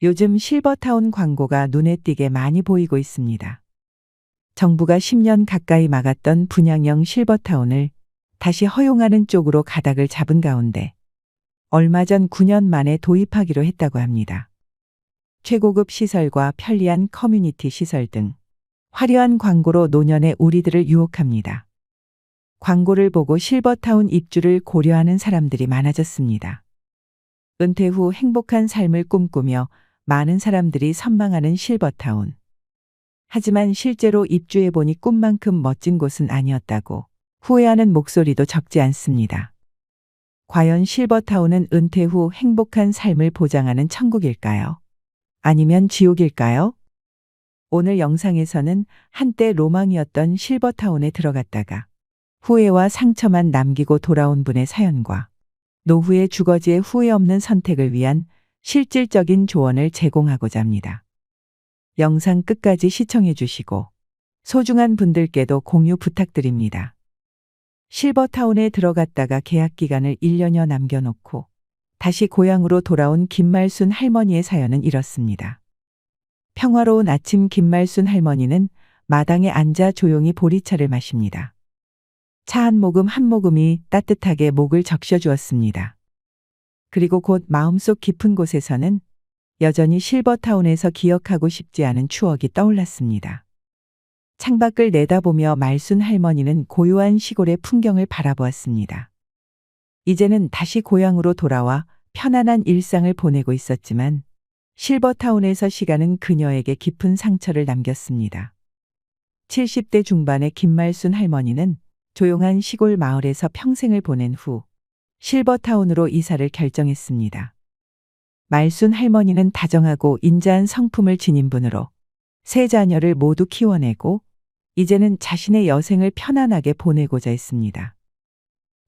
요즘 실버타운 광고가 눈에 띄게 많이 보이고 있습니다. 정부가 10년 가까이 막았던 분양형 실버타운을 다시 허용하는 쪽으로 가닥을 잡은 가운데 얼마 전 9년 만에 도입하기로 했다고 합니다. 최고급 시설과 편리한 커뮤니티 시설 등 화려한 광고로 노년의 우리들을 유혹합니다. 광고를 보고 실버타운 입주를 고려하는 사람들이 많아졌습니다. 은퇴 후 행복한 삶을 꿈꾸며 많은 사람들이 선망하는 실버타운. 하지만 실제로 입주해보니 꿈만큼 멋진 곳은 아니었다고 후회하는 목소리도 적지 않습니다. 과연 실버타운은 은퇴 후 행복한 삶을 보장하는 천국일까요? 아니면 지옥일까요? 오늘 영상에서는 한때 로망이었던 실버타운에 들어갔다가 후회와 상처만 남기고 돌아온 분의 사연과 노후의 주거지의 후회 없는 선택을 위한 실질적인 조언을 제공하고자 합니다. 영상 끝까지 시청해 주시고 소중한 분들께도 공유 부탁드립니다. 실버타운에 들어갔다가 계약 기간을 1년여 남겨놓고 다시 고향으로 돌아온 김말순 할머니의 사연은 이렇습니다. 평화로운 아침 김말순 할머니는 마당에 앉아 조용히 보리차를 마십니다. 차 한 모금이 따뜻하게 목을 적셔주었습니다. 그리고 곧 마음속 깊은 곳에서는 여전히 실버타운에서 기억하고 싶지 않은 추억이 떠올랐습니다. 창밖을 내다보며 말순 할머니는 고요한 시골의 풍경을 바라보았습니다. 이제는 다시 고향으로 돌아와 편안한 일상을 보내고 있었지만 실버타운에서 시간은 그녀에게 깊은 상처를 남겼습니다. 70대 중반의 김말순 할머니는 조용한 시골 마을에서 평생을 보낸 후 실버타운으로 이사를 결정했습니다. 말순 할머니는 다정하고 인자한 성품을 지닌 분으로 세 자녀를 모두 키워내고 이제는 자신의 여생을 편안하게 보내고자 했습니다.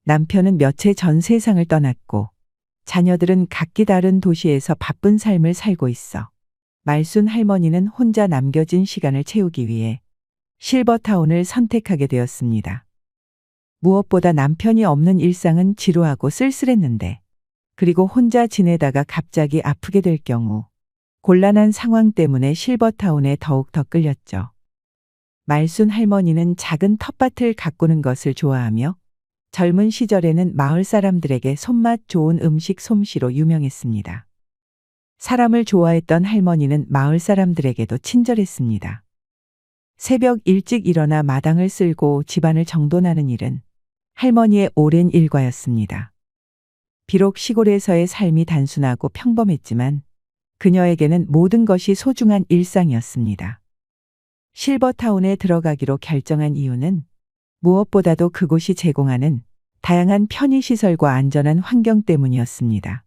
남편은 몇 해 전 세상을 떠났고 자녀들은 각기 다른 도시에서 바쁜 삶을 살고 있어 말순 할머니는 혼자 남겨진 시간을 채우기 위해 실버타운을 선택하게 되었습니다. 무엇보다 남편이 없는 일상은 지루하고 쓸쓸했는데 그리고 혼자 지내다가 갑자기 아프게 될 경우 곤란한 상황 때문에 실버타운에 더욱 더 끌렸죠. 말순 할머니는 작은 텃밭을 가꾸는 것을 좋아하며 젊은 시절에는 마을 사람들에게 손맛 좋은 음식 솜씨로 유명했습니다. 사람을 좋아했던 할머니는 마을 사람들에게도 친절했습니다. 새벽 일찍 일어나 마당을 쓸고 집안을 정돈하는 일은 할머니의 오랜 일과였습니다. 비록 시골에서의 삶이 단순하고 평범했지만 그녀에게는 모든 것이 소중한 일상이었습니다. 실버타운에 들어가기로 결정한 이유는 무엇보다도 그곳이 제공하는 다양한 편의시설과 안전한 환경 때문이었습니다.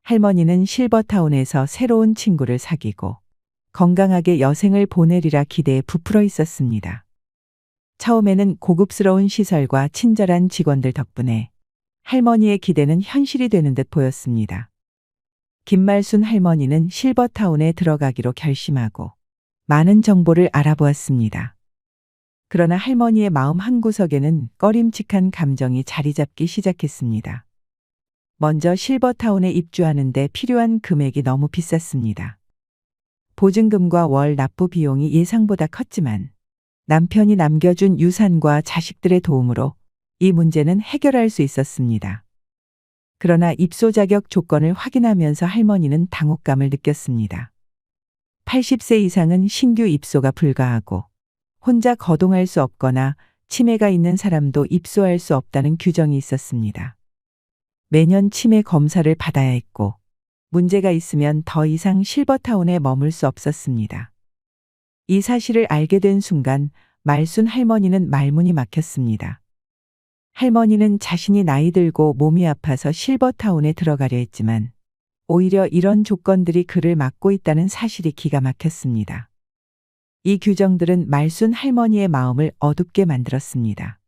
할머니는 실버타운에서 새로운 친구를 사귀고 건강하게 여생을 보내리라 기대에 부풀어 있었습니다. 처음에는 고급스러운 시설과 친절한 직원들 덕분에 할머니의 기대는 현실이 되는 듯 보였습니다. 김말순 할머니는 실버타운에 들어가기로 결심하고 많은 정보를 알아보았습니다. 그러나 할머니의 마음 한구석에는 꺼림칙한 감정이 자리 잡기 시작했습니다. 먼저 실버타운에 입주하는데 필요한 금액이 너무 비쌌습니다. 보증금과 월 납부 비용이 예상보다 컸지만 남편이 남겨준 유산과 자식들의 도움으로 이 문제는 해결할 수 있었습니다. 그러나 입소 자격 조건을 확인하면서 할머니는 당혹감을 느꼈습니다. 80세 이상은 신규 입소가 불가하고 혼자 거동할 수 없거나 치매가 있는 사람도 입소할 수 없다는 규정이 있었습니다. 매년 치매 검사를 받아야 했고 문제가 있으면 더 이상 실버타운에 머물 수 없었습니다. 이 사실을 알게 된 순간 말순 할머니는 말문이 막혔습니다. 할머니는 자신이 나이 들고 몸이 아파서 실버타운에 들어가려 했지만 오히려 이런 조건들이 그를 막고 있다는 사실이 기가 막혔습니다. 이 규정들은 말순 할머니의 마음을 어둡게 만들었습니다.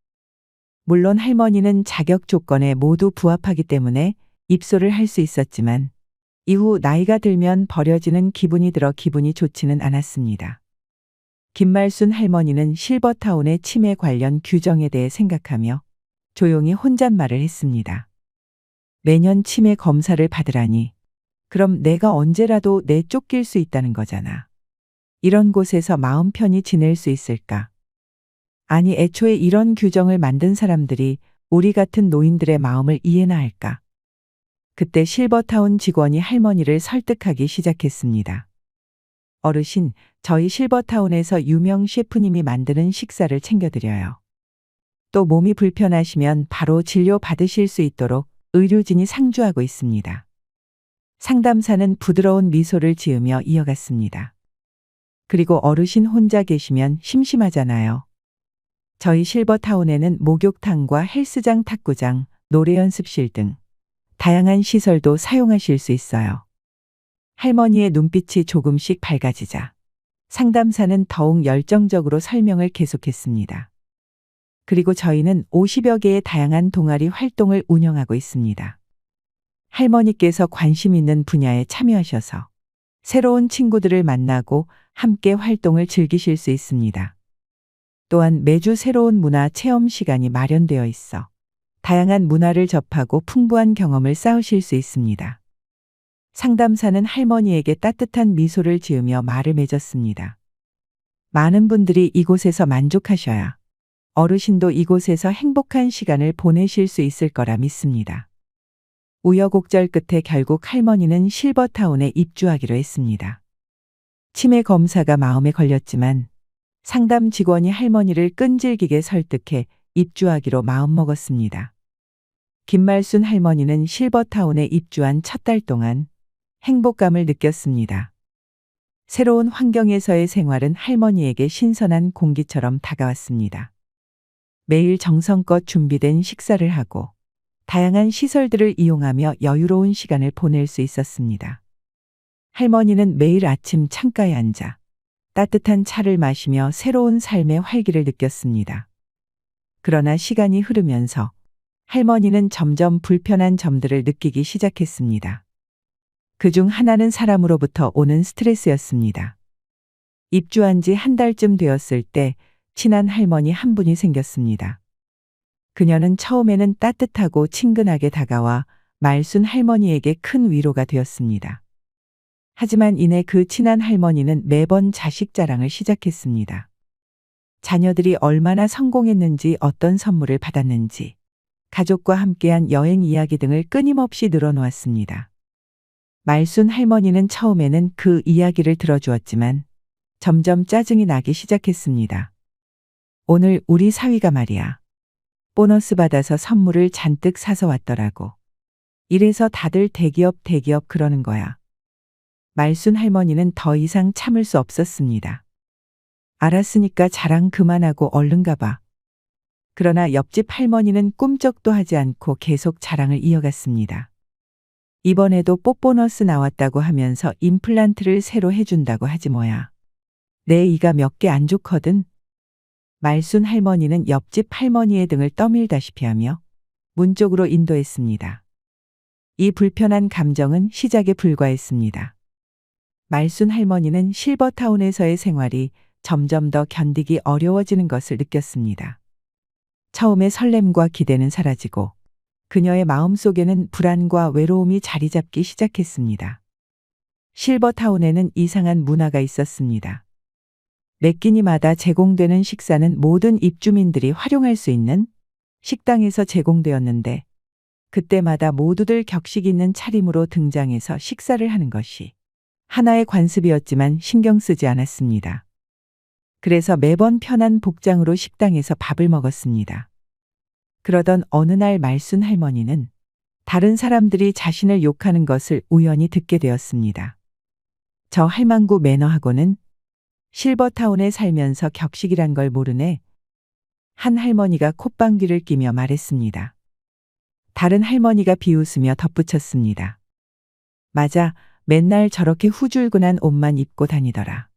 물론 할머니는 자격 조건에 모두 부합하기 때문에 입소를 할 수 있었지만 이후 나이가 들면 버려지는 기분이 들어 기분이 좋지는 않았습니다. 김말순 할머니는 실버타운의 치매 관련 규정에 대해 생각하며 조용히 혼잣말을 했습니다. 매년 치매 검사를 받으라니 그럼 내가 언제라도 내쫓길 수 있다는 거잖아. 이런 곳에서 마음 편히 지낼 수 있을까? 아니, 애초에 이런 규정을 만든 사람들이 우리 같은 노인들의 마음을 이해나 할까? 그때 실버타운 직원이 할머니를 설득하기 시작했습니다. 어르신, 저희 실버타운에서 유명 셰프님이 만드는 식사를 챙겨드려요. 또 몸이 불편하시면 바로 진료 받으실 수 있도록 의료진이 상주하고 있습니다. 상담사는 부드러운 미소를 지으며 이어갔습니다. 그리고 어르신 혼자 계시면 심심하잖아요. 저희 실버타운에는 목욕탕과 헬스장, 탁구장, 노래 연습실 등 다양한 시설도 사용하실 수 있어요. 할머니의 눈빛이 조금씩 밝아지자 상담사는 더욱 열정적으로 설명을 계속했습니다. 그리고 저희는 50여 개의 다양한 동아리 활동을 운영하고 있습니다. 할머니께서 관심 있는 분야에 참여하셔서 새로운 친구들을 만나고 함께 활동을 즐기실 수 있습니다. 또한 매주 새로운 문화 체험 시간이 마련되어 있어 다양한 문화를 접하고 풍부한 경험을 쌓으실 수 있습니다. 상담사는 할머니에게 따뜻한 미소를 지으며 말을 맺었습니다. 많은 분들이 이곳에서 만족하셔야 어르신도 이곳에서 행복한 시간을 보내실 수 있을 거라 믿습니다. 우여곡절 끝에 결국 할머니는 실버타운에 입주하기로 했습니다. 치매 검사가 마음에 걸렸지만 상담 직원이 할머니를 끈질기게 설득해 입주하기로 마음먹었습니다. 김말순 할머니는 실버타운에 입주한 첫 달 동안 행복감을 느꼈습니다. 새로운 환경에서의 생활은 할머니에게 신선한 공기처럼 다가왔습니다. 매일 정성껏 준비된 식사를 하고 다양한 시설들을 이용하며 여유로운 시간을 보낼 수 있었습니다. 할머니는 매일 아침 창가에 앉아 따뜻한 차를 마시며 새로운 삶의 활기를 느꼈습니다. 그러나 시간이 흐르면서 할머니는 점점 불편한 점들을 느끼기 시작했습니다. 그중 하나는 사람으로부터 오는 스트레스였습니다. 입주한 지 한 달쯤 되었을 때 친한 할머니 한 분이 생겼습니다. 그녀는 처음에는 따뜻하고 친근하게 다가와 말순 할머니에게 큰 위로가 되었습니다. 하지만 이내 그 친한 할머니는 매번 자식 자랑을 시작했습니다. 자녀들이 얼마나 성공했는지, 어떤 선물을 받았는지, 가족과 함께한 여행 이야기 등을 끊임없이 늘어놓았습니다. 말순 할머니는 처음에는 그 이야기를 들어주었지만 점점 짜증이 나기 시작했습니다. 오늘 우리 사위가 말이야. 보너스 받아서 선물을 잔뜩 사서 왔더라고. 이래서 다들 대기업 그러는 거야. 말순 할머니는 더 이상 참을 수 없었습니다. 알았으니까 자랑 그만하고 얼른 가봐. 그러나 옆집 할머니는 꿈쩍도 하지 않고 계속 자랑을 이어갔습니다. 이번에도 뽀보너스 나왔다고 하면서 임플란트를 새로 해준다고 하지 뭐야. 내 이가 몇 개 안 좋거든. 말순 할머니는 옆집 할머니의 등을 떠밀다시피 하며 문 쪽으로 인도했습니다. 이 불편한 감정은 시작에 불과했습니다. 말순 할머니는 실버타운에서의 생활이 점점 더 견디기 어려워지는 것을 느꼈습니다. 처음에 설렘과 기대는 사라지고 그녀의 마음속에는 불안과 외로움이 자리 잡기 시작했습니다. 실버타운에는 이상한 문화가 있었습니다. 매 끼니마다 제공되는 식사는 모든 입주민들이 활용할 수 있는 식당에서 제공되었는데 그때마다 모두들 격식 있는 차림으로 등장해서 식사를 하는 것이 하나의 관습이었지만 신경 쓰지 않았습니다. 그래서 매번 편한 복장으로 식당에서 밥을 먹었습니다. 그러던 어느 날 말순 할머니는 다른 사람들이 자신을 욕하는 것을 우연히 듣게 되었습니다. 저 할망구 매너하고는 실버타운에 살면서 격식이란 걸 모르네. 한 할머니가 콧방귀를 끼며 말했습니다. 다른 할머니가 비웃으며 덧붙였습니다. 맞아, 맨날 저렇게 후줄근한 옷만 입고 다니더라.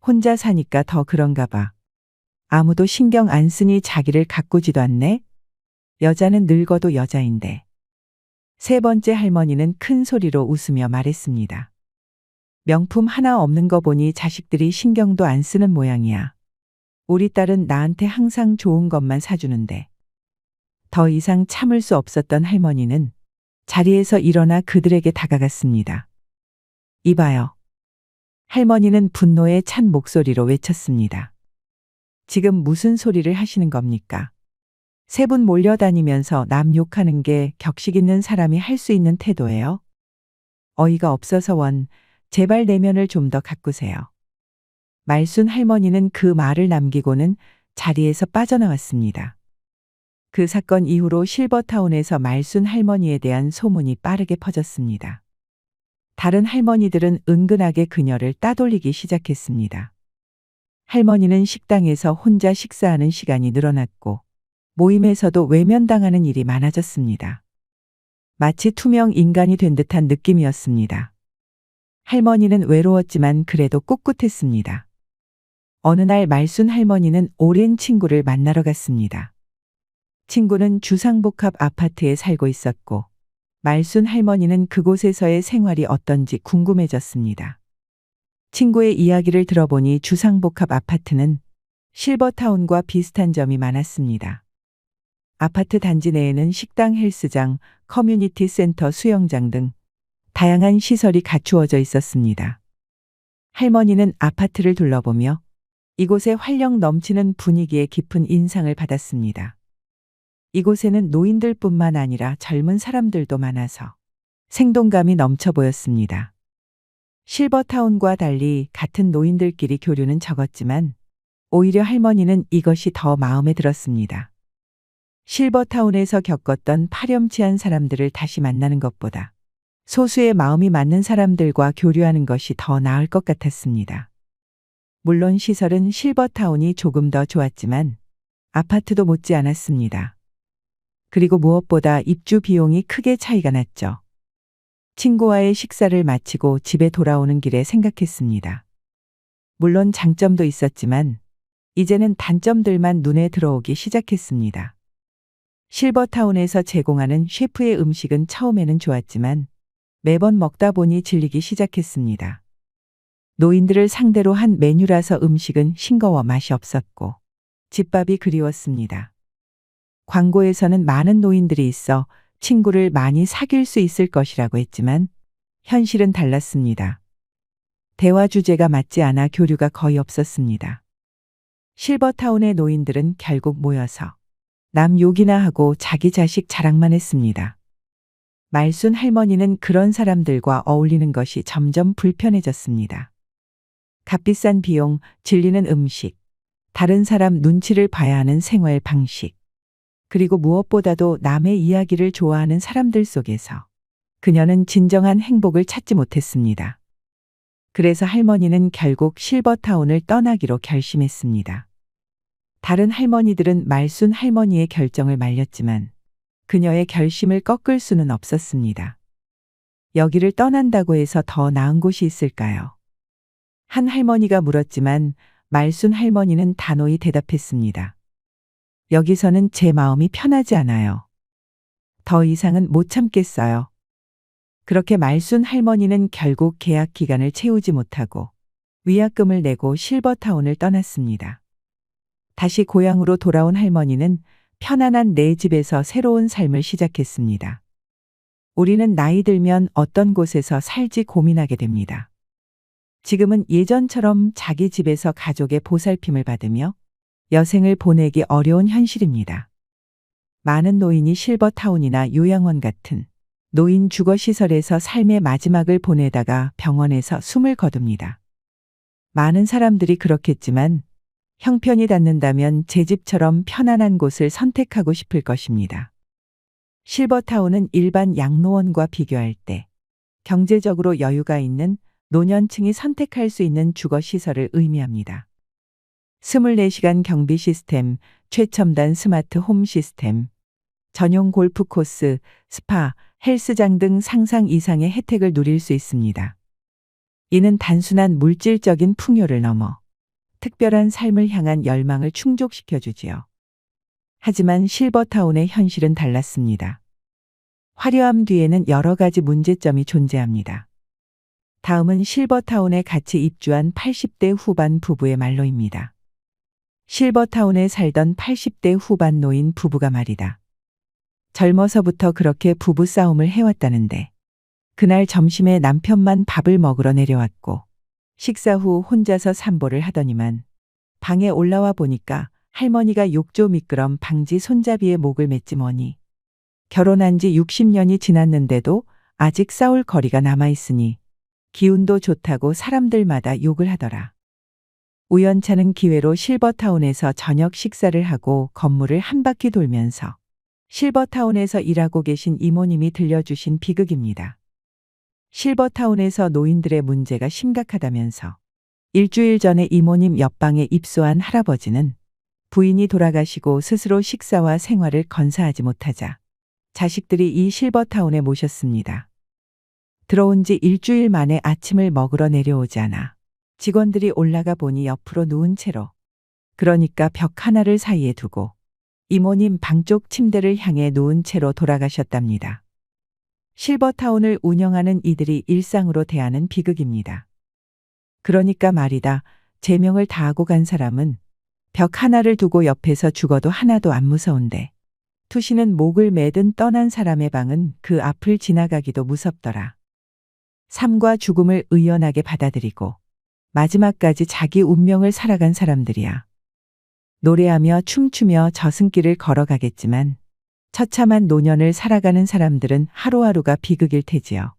혼자 사니까 더 그런가 봐. 아무도 신경 안 쓰니 자기를 가꾸지도 않네. 여자는 늙어도 여자인데. 세 번째 할머니는 큰 소리로 웃으며 말했습니다. 명품 하나 없는 거 보니 자식들이 신경도 안 쓰는 모양이야. 우리 딸은 나한테 항상 좋은 것만 사주는데. 더 이상 참을 수 없었던 할머니는 자리에서 일어나 그들에게 다가갔습니다. 이봐요. 할머니는 분노에 찬 목소리로 외쳤습니다. 지금 무슨 소리를 하시는 겁니까? 세 분 몰려다니면서 남 욕하는 게 격식 있는 사람이 할 수 있는 태도예요? 어이가 없어서 제발 내면을 좀 더 가꾸세요. 말순 할머니는 그 말을 남기고는 자리에서 빠져나왔습니다. 그 사건 이후로 실버타운에서 말순 할머니에 대한 소문이 빠르게 퍼졌습니다. 다른 할머니들은 은근하게 그녀를 따돌리기 시작했습니다. 할머니는 식당에서 혼자 식사하는 시간이 늘어났고 모임에서도 외면당하는 일이 많아졌습니다. 마치 투명 인간이 된 듯한 느낌이었습니다. 할머니는 외로웠지만 그래도 꿋꿋했습니다. 어느 날 말순 할머니는 오랜 친구를 만나러 갔습니다. 친구는 주상복합 아파트에 살고 있었고 말순 할머니는 그곳에서의 생활이 어떤지 궁금해졌습니다. 친구의 이야기를 들어보니 주상복합 아파트는 실버타운과 비슷한 점이 많았습니다. 아파트 단지 내에는 식당, 헬스장, 커뮤니티 센터, 수영장 등 다양한 시설이 갖추어져 있었습니다. 할머니는 아파트를 둘러보며 이곳의 활력 넘치는 분위기에 깊은 인상을 받았습니다. 이곳에는 노인들뿐만 아니라 젊은 사람들도 많아서 생동감이 넘쳐 보였습니다. 실버타운과 달리 같은 노인들끼리 교류는 적었지만 오히려 할머니는 이것이 더 마음에 들었습니다. 실버타운에서 겪었던 파렴치한 사람들을 다시 만나는 것보다 소수의 마음이 맞는 사람들과 교류하는 것이 더 나을 것 같았습니다. 물론 시설은 실버타운이 조금 더 좋았지만 아파트도 못지 않았습니다. 그리고 무엇보다 입주 비용이 크게 차이가 났죠. 친구와의 식사를 마치고 집에 돌아오는 길에 생각했습니다. 물론 장점도 있었지만 이제는 단점들만 눈에 들어오기 시작했습니다. 실버타운에서 제공하는 셰프의 음식은 처음에는 좋았지만 매번 먹다 보니 질리기 시작했습니다. 노인들을 상대로 한 메뉴라서 음식은 싱거워 맛이 없었고 집밥이 그리웠습니다. 광고에서는 많은 노인들이 있어 친구를 많이 사귈 수 있을 것이라고 했지만 현실은 달랐습니다. 대화 주제가 맞지 않아 교류가 거의 없었습니다. 실버타운의 노인들은 결국 모여서 남 욕이나 하고 자기 자식 자랑만 했습니다. 말순 할머니는 그런 사람들과 어울리는 것이 점점 불편해졌습니다. 값비싼 비용, 질리는 음식, 다른 사람 눈치를 봐야 하는 생활 방식, 그리고 무엇보다도 남의 이야기를 좋아하는 사람들 속에서 그녀는 진정한 행복을 찾지 못했습니다. 그래서 할머니는 결국 실버타운을 떠나기로 결심했습니다. 다른 할머니들은 말순 할머니의 결정을 말렸지만 그녀의 결심을 꺾을 수는 없었습니다. 여기를 떠난다고 해서 더 나은 곳이 있을까요? 한 할머니가 물었지만 말순 할머니는 단호히 대답했습니다. 여기서는 제 마음이 편하지 않아요. 더 이상은 못 참겠어요. 그렇게 말순 할머니는 결국 계약 기간을 채우지 못하고 위약금을 내고 실버타운을 떠났습니다. 다시 고향으로 돌아온 할머니는 편안한 내 집에서 새로운 삶을 시작했습니다. 우리는 나이 들면 어떤 곳에서 살지 고민하게 됩니다. 지금은 예전처럼 자기 집에서 가족의 보살핌을 받으며 여생을 보내기 어려운 현실입니다. 많은 노인이 실버타운이나 요양원 같은 노인 주거시설에서 삶의 마지막을 보내다가 병원에서 숨을 거둡니다. 많은 사람들이 그렇겠지만 형편이 닿는다면 제 집처럼 편안한 곳을 선택하고 싶을 것입니다. 실버타운은 일반 양로원과 비교할 때 경제적으로 여유가 있는 노년층이 선택할 수 있는 주거시설을 의미합니다. 24시간 경비 시스템, 최첨단 스마트 홈 시스템, 전용 골프 코스, 스파, 헬스장 등 상상 이상의 혜택을 누릴 수 있습니다. 이는 단순한 물질적인 풍요를 넘어 특별한 삶을 향한 열망을 충족시켜 주지요. 하지만 실버타운의 현실은 달랐습니다. 화려함 뒤에는 여러 가지 문제점이 존재합니다. 다음은 실버타운에 같이 입주한 80대 후반 부부의 말로입니다. 실버타운에 살던 80대 후반 노인 부부가 말이다. 젊어서부터 그렇게 부부싸움을 해왔다는데 그날 점심에 남편만 밥을 먹으러 내려왔고 식사 후 혼자서 산보를 하더니만 방에 올라와 보니까 할머니가 욕조 미끄럼 방지 손잡이에 목을 맸지 뭐니. 결혼한 지 60년이 지났는데도 아직 싸울 거리가 남아있으니 기운도 좋다고 사람들마다 욕을 하더라. 우연찮은 기회로 실버타운에서 저녁 식사를 하고 건물을 한 바퀴 돌면서 실버타운에서 일하고 계신 이모님이 들려주신 비극입니다. 실버타운에서 노인들의 문제가 심각하다면서 일주일 전에 이모님 옆방에 입소한 할아버지는 부인이 돌아가시고 스스로 식사와 생활을 건사하지 못하자 자식들이 이 실버타운에 모셨습니다. 들어온 지 일주일 만에 아침을 먹으러 내려오지 않아 직원들이 올라가 보니 옆으로 누운 채로, 그러니까 벽 하나를 사이에 두고 이모님 방 쪽 침대를 향해 누운 채로 돌아가셨답니다. 실버타운을 운영하는 이들이 일상으로 대하는 비극입니다. 그러니까 말이다, 제명을 다하고 간 사람은 벽 하나를 두고 옆에서 죽어도 하나도 안 무서운데 투시는 목을 매든 떠난 사람의 방은 그 앞을 지나가기도 무섭더라. 삶과 죽음을 의연하게 받아들이고 마지막까지 자기 운명을 살아간 사람들이야. 노래하며 춤추며 저승길을 걸어가겠지만 처참한 노년을 살아가는 사람들은 하루하루가 비극일 테지요.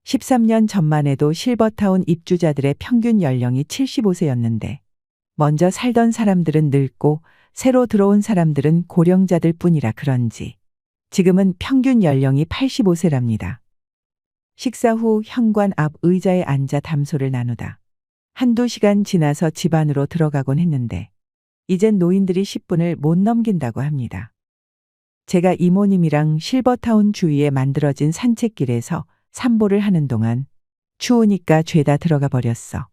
13년 전만 해도 실버타운 입주자들의 평균 연령이 75세였는데 먼저 살던 사람들은 늙고 새로 들어온 사람들은 고령자들 뿐이라 그런지 지금은 평균 연령이 85세랍니다. 식사 후 현관 앞 의자에 앉아 담소를 나누다 한두 시간 지나서 집 안으로 들어가곤 했는데 이젠 노인들이 10분을 못 넘긴다고 합니다. 제가 이모님이랑 실버타운 주위에 만들어진 산책길에서 산보를 하는 동안 추우니까 죄다 들어가 버렸어.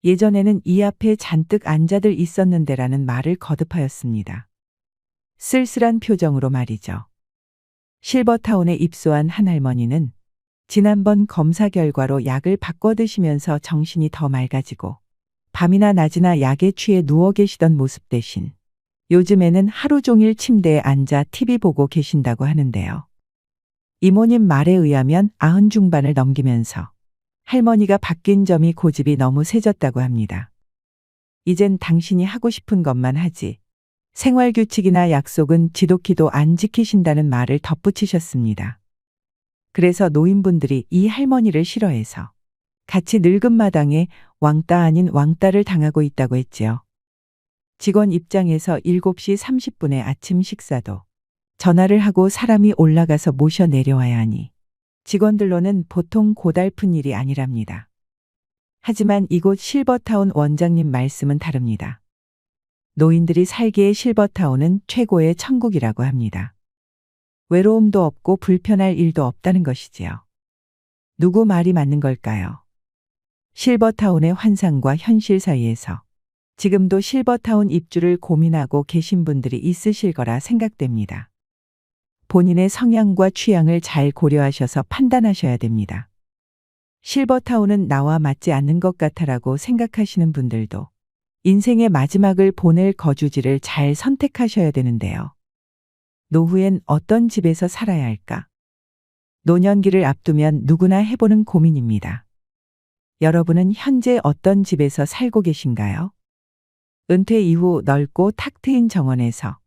예전에는 이 앞에 잔뜩 앉아들 있었는데라는 말을 거듭하였습니다. 쓸쓸한 표정으로 말이죠. 실버타운에 입소한 한 할머니는 지난번 검사 결과로 약을 바꿔 드시면서 정신이 더 맑아지고 밤이나 낮이나 약에 취해 누워 계시던 모습 대신 요즘에는 하루 종일 침대에 앉아 TV 보고 계신다고 하는데요. 이모님 말에 의하면 90 중반을 넘기면서 할머니가 바뀐 점이 고집이 너무 세졌다고 합니다. 이젠 당신이 하고 싶은 것만 하지 생활규칙이나 약속은 지독히도 안 지키신다는 말을 덧붙이셨습니다. 그래서 노인분들이 이 할머니를 싫어해서 같이 늙은 마당에 왕따 아닌 왕따를 당하고 있다고 했지요. 직원 입장에서 7시 30분에 아침 식사도 전화를 하고 사람이 올라가서 모셔 내려와야 하니 직원들로는 보통 고달픈 일이 아니랍니다. 하지만 이곳 실버타운 원장님 말씀은 다릅니다. 노인들이 살기에 실버타운은 최고의 천국이라고 합니다. 외로움도 없고 불편할 일도 없다는 것이지요. 누구 말이 맞는 걸까요? 실버타운의 환상과 현실 사이에서 지금도 실버타운 입주를 고민하고 계신 분들이 있으실 거라 생각됩니다. 본인의 성향과 취향을 잘 고려하셔서 판단하셔야 됩니다. 실버타운은 나와 맞지 않는 것 같아라고 생각하시는 분들도 인생의 마지막을 보낼 거주지를 잘 선택하셔야 되는데요. 노후엔 어떤 집에서 살아야 할까? 노년기를 앞두면 누구나 해보는 고민입니다. 여러분은 현재 어떤 집에서 살고 계신가요? 은퇴 이후 넓고 탁 트인 정원에서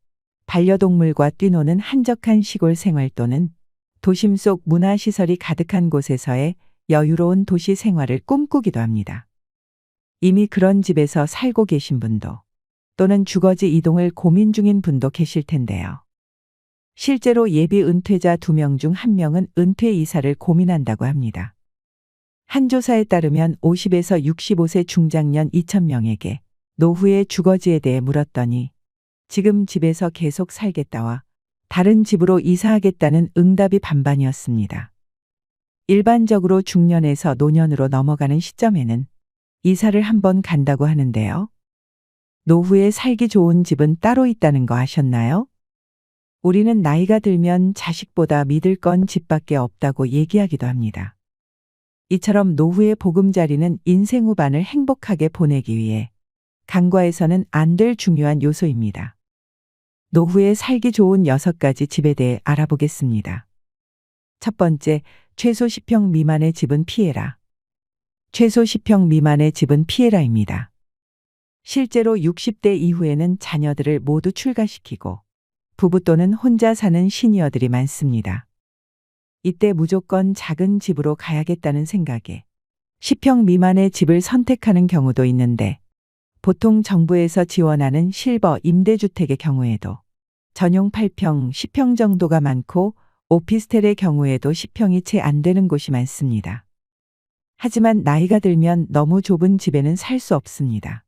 반려동물과 뛰노는 한적한 시골 생활 또는 도심 속 문화시설이 가득한 곳에서의 여유로운 도시 생활을 꿈꾸기도 합니다. 이미 그런 집에서 살고 계신 분도 또는 주거지 이동을 고민 중인 분도 계실 텐데요. 실제로 예비 은퇴자 2명 중 1명은 은퇴 이사를 고민한다고 합니다. 한 조사에 따르면 50에서 65세 중장년 2,000명에게 노후의 주거지에 대해 물었더니 지금 집에서 계속 살겠다와 다른 집으로 이사하겠다는 응답이 반반이었습니다. 일반적으로 중년에서 노년으로 넘어가는 시점에는 이사를 한번 간다고 하는데요. 노후에 살기 좋은 집은 따로 있다는 거 아셨나요? 우리는 나이가 들면 자식보다 믿을 건 집밖에 없다고 얘기하기도 합니다. 이처럼 노후의 보금자리는 인생 후반을 행복하게 보내기 위해 간과해서는 안 될 중요한 요소입니다. 노후에 살기 좋은 6가지 집에 대해 알아보겠습니다. 첫 번째, 최소 10평 미만의 집은 피해라. 최소 10평 미만의 집은 피해라입니다. 실제로 60대 이후에는 자녀들을 모두 출가시키고 부부 또는 혼자 사는 시니어들이 많습니다. 이때 무조건 작은 집으로 가야겠다는 생각에 10평 미만의 집을 선택하는 경우도 있는데 보통 정부에서 지원하는 실버 임대주택의 경우에도 전용 8평, 10평 정도가 많고 오피스텔의 경우에도 10평이 채 안 되는 곳이 많습니다. 하지만 나이가 들면 너무 좁은 집에는 살 수 없습니다.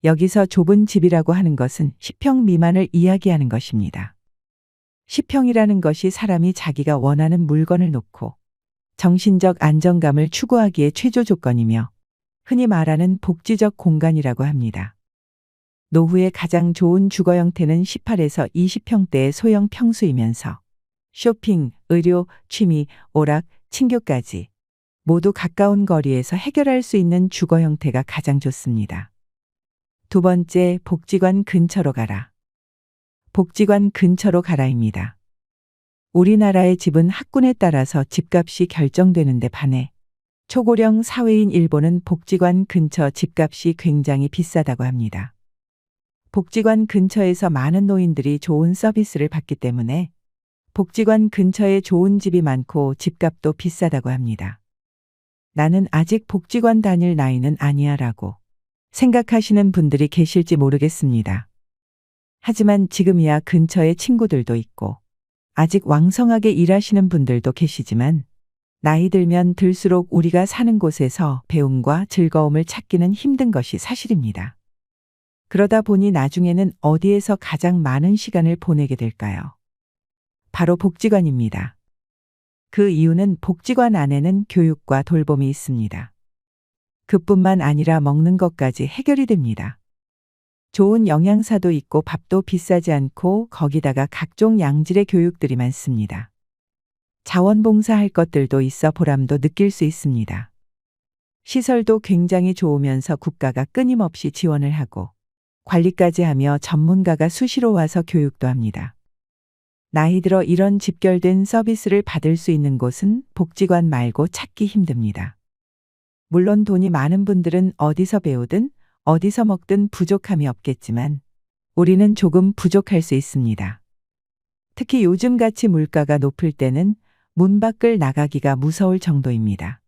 여기서 좁은 집이라고 하는 것은 10평 미만을 이야기하는 것입니다. 10평이라는 것이 사람이 자기가 원하는 물건을 놓고 정신적 안정감을 추구하기에 최저 조건이며 흔히 말하는 복지적 공간이라고 합니다. 노후에 가장 좋은 주거 형태는 18에서 20평대의 소형 평수이면서 쇼핑, 의료, 취미, 오락, 친교까지 모두 가까운 거리에서 해결할 수 있는 주거 형태가 가장 좋습니다. 두 번째, 복지관 근처로 가라. 복지관 근처로 가라입니다. 우리나라의 집은 학군에 따라서 집값이 결정되는데 반해 초고령 사회인 일본은 복지관 근처 집값이 굉장히 비싸다고 합니다. 복지관 근처에서 많은 노인들이 좋은 서비스를 받기 때문에 복지관 근처에 좋은 집이 많고 집값도 비싸다고 합니다. 나는 아직 복지관 다닐 나이는 아니야 라고 생각하시는 분들이 계실지 모르겠습니다. 하지만 지금이야 근처에 친구들도 있고 아직 왕성하게 일하시는 분들도 계시지만 나이 들면 들수록 우리가 사는 곳에서 배움과 즐거움을 찾기는 힘든 것이 사실입니다. 그러다 보니 나중에는 어디에서 가장 많은 시간을 보내게 될까요? 바로 복지관입니다. 그 이유는 복지관 안에는 교육과 돌봄이 있습니다. 그뿐만 아니라 먹는 것까지 해결이 됩니다. 좋은 영양사도 있고 밥도 비싸지 않고 거기다가 각종 양질의 교육들이 많습니다. 자원봉사할 것들도 있어 보람도 느낄 수 있습니다. 시설도 굉장히 좋으면서 국가가 끊임없이 지원을 하고 관리까지 하며 전문가가 수시로 와서 교육도 합니다. 나이 들어 이런 집결된 서비스를 받을 수 있는 곳은 복지관 말고 찾기 힘듭니다. 물론 돈이 많은 분들은 어디서 배우든 어디서 먹든 부족함이 없겠지만 우리는 조금 부족할 수 있습니다. 특히 요즘같이 물가가 높을 때는 문 밖을 나가기가 무서울 정도입니다.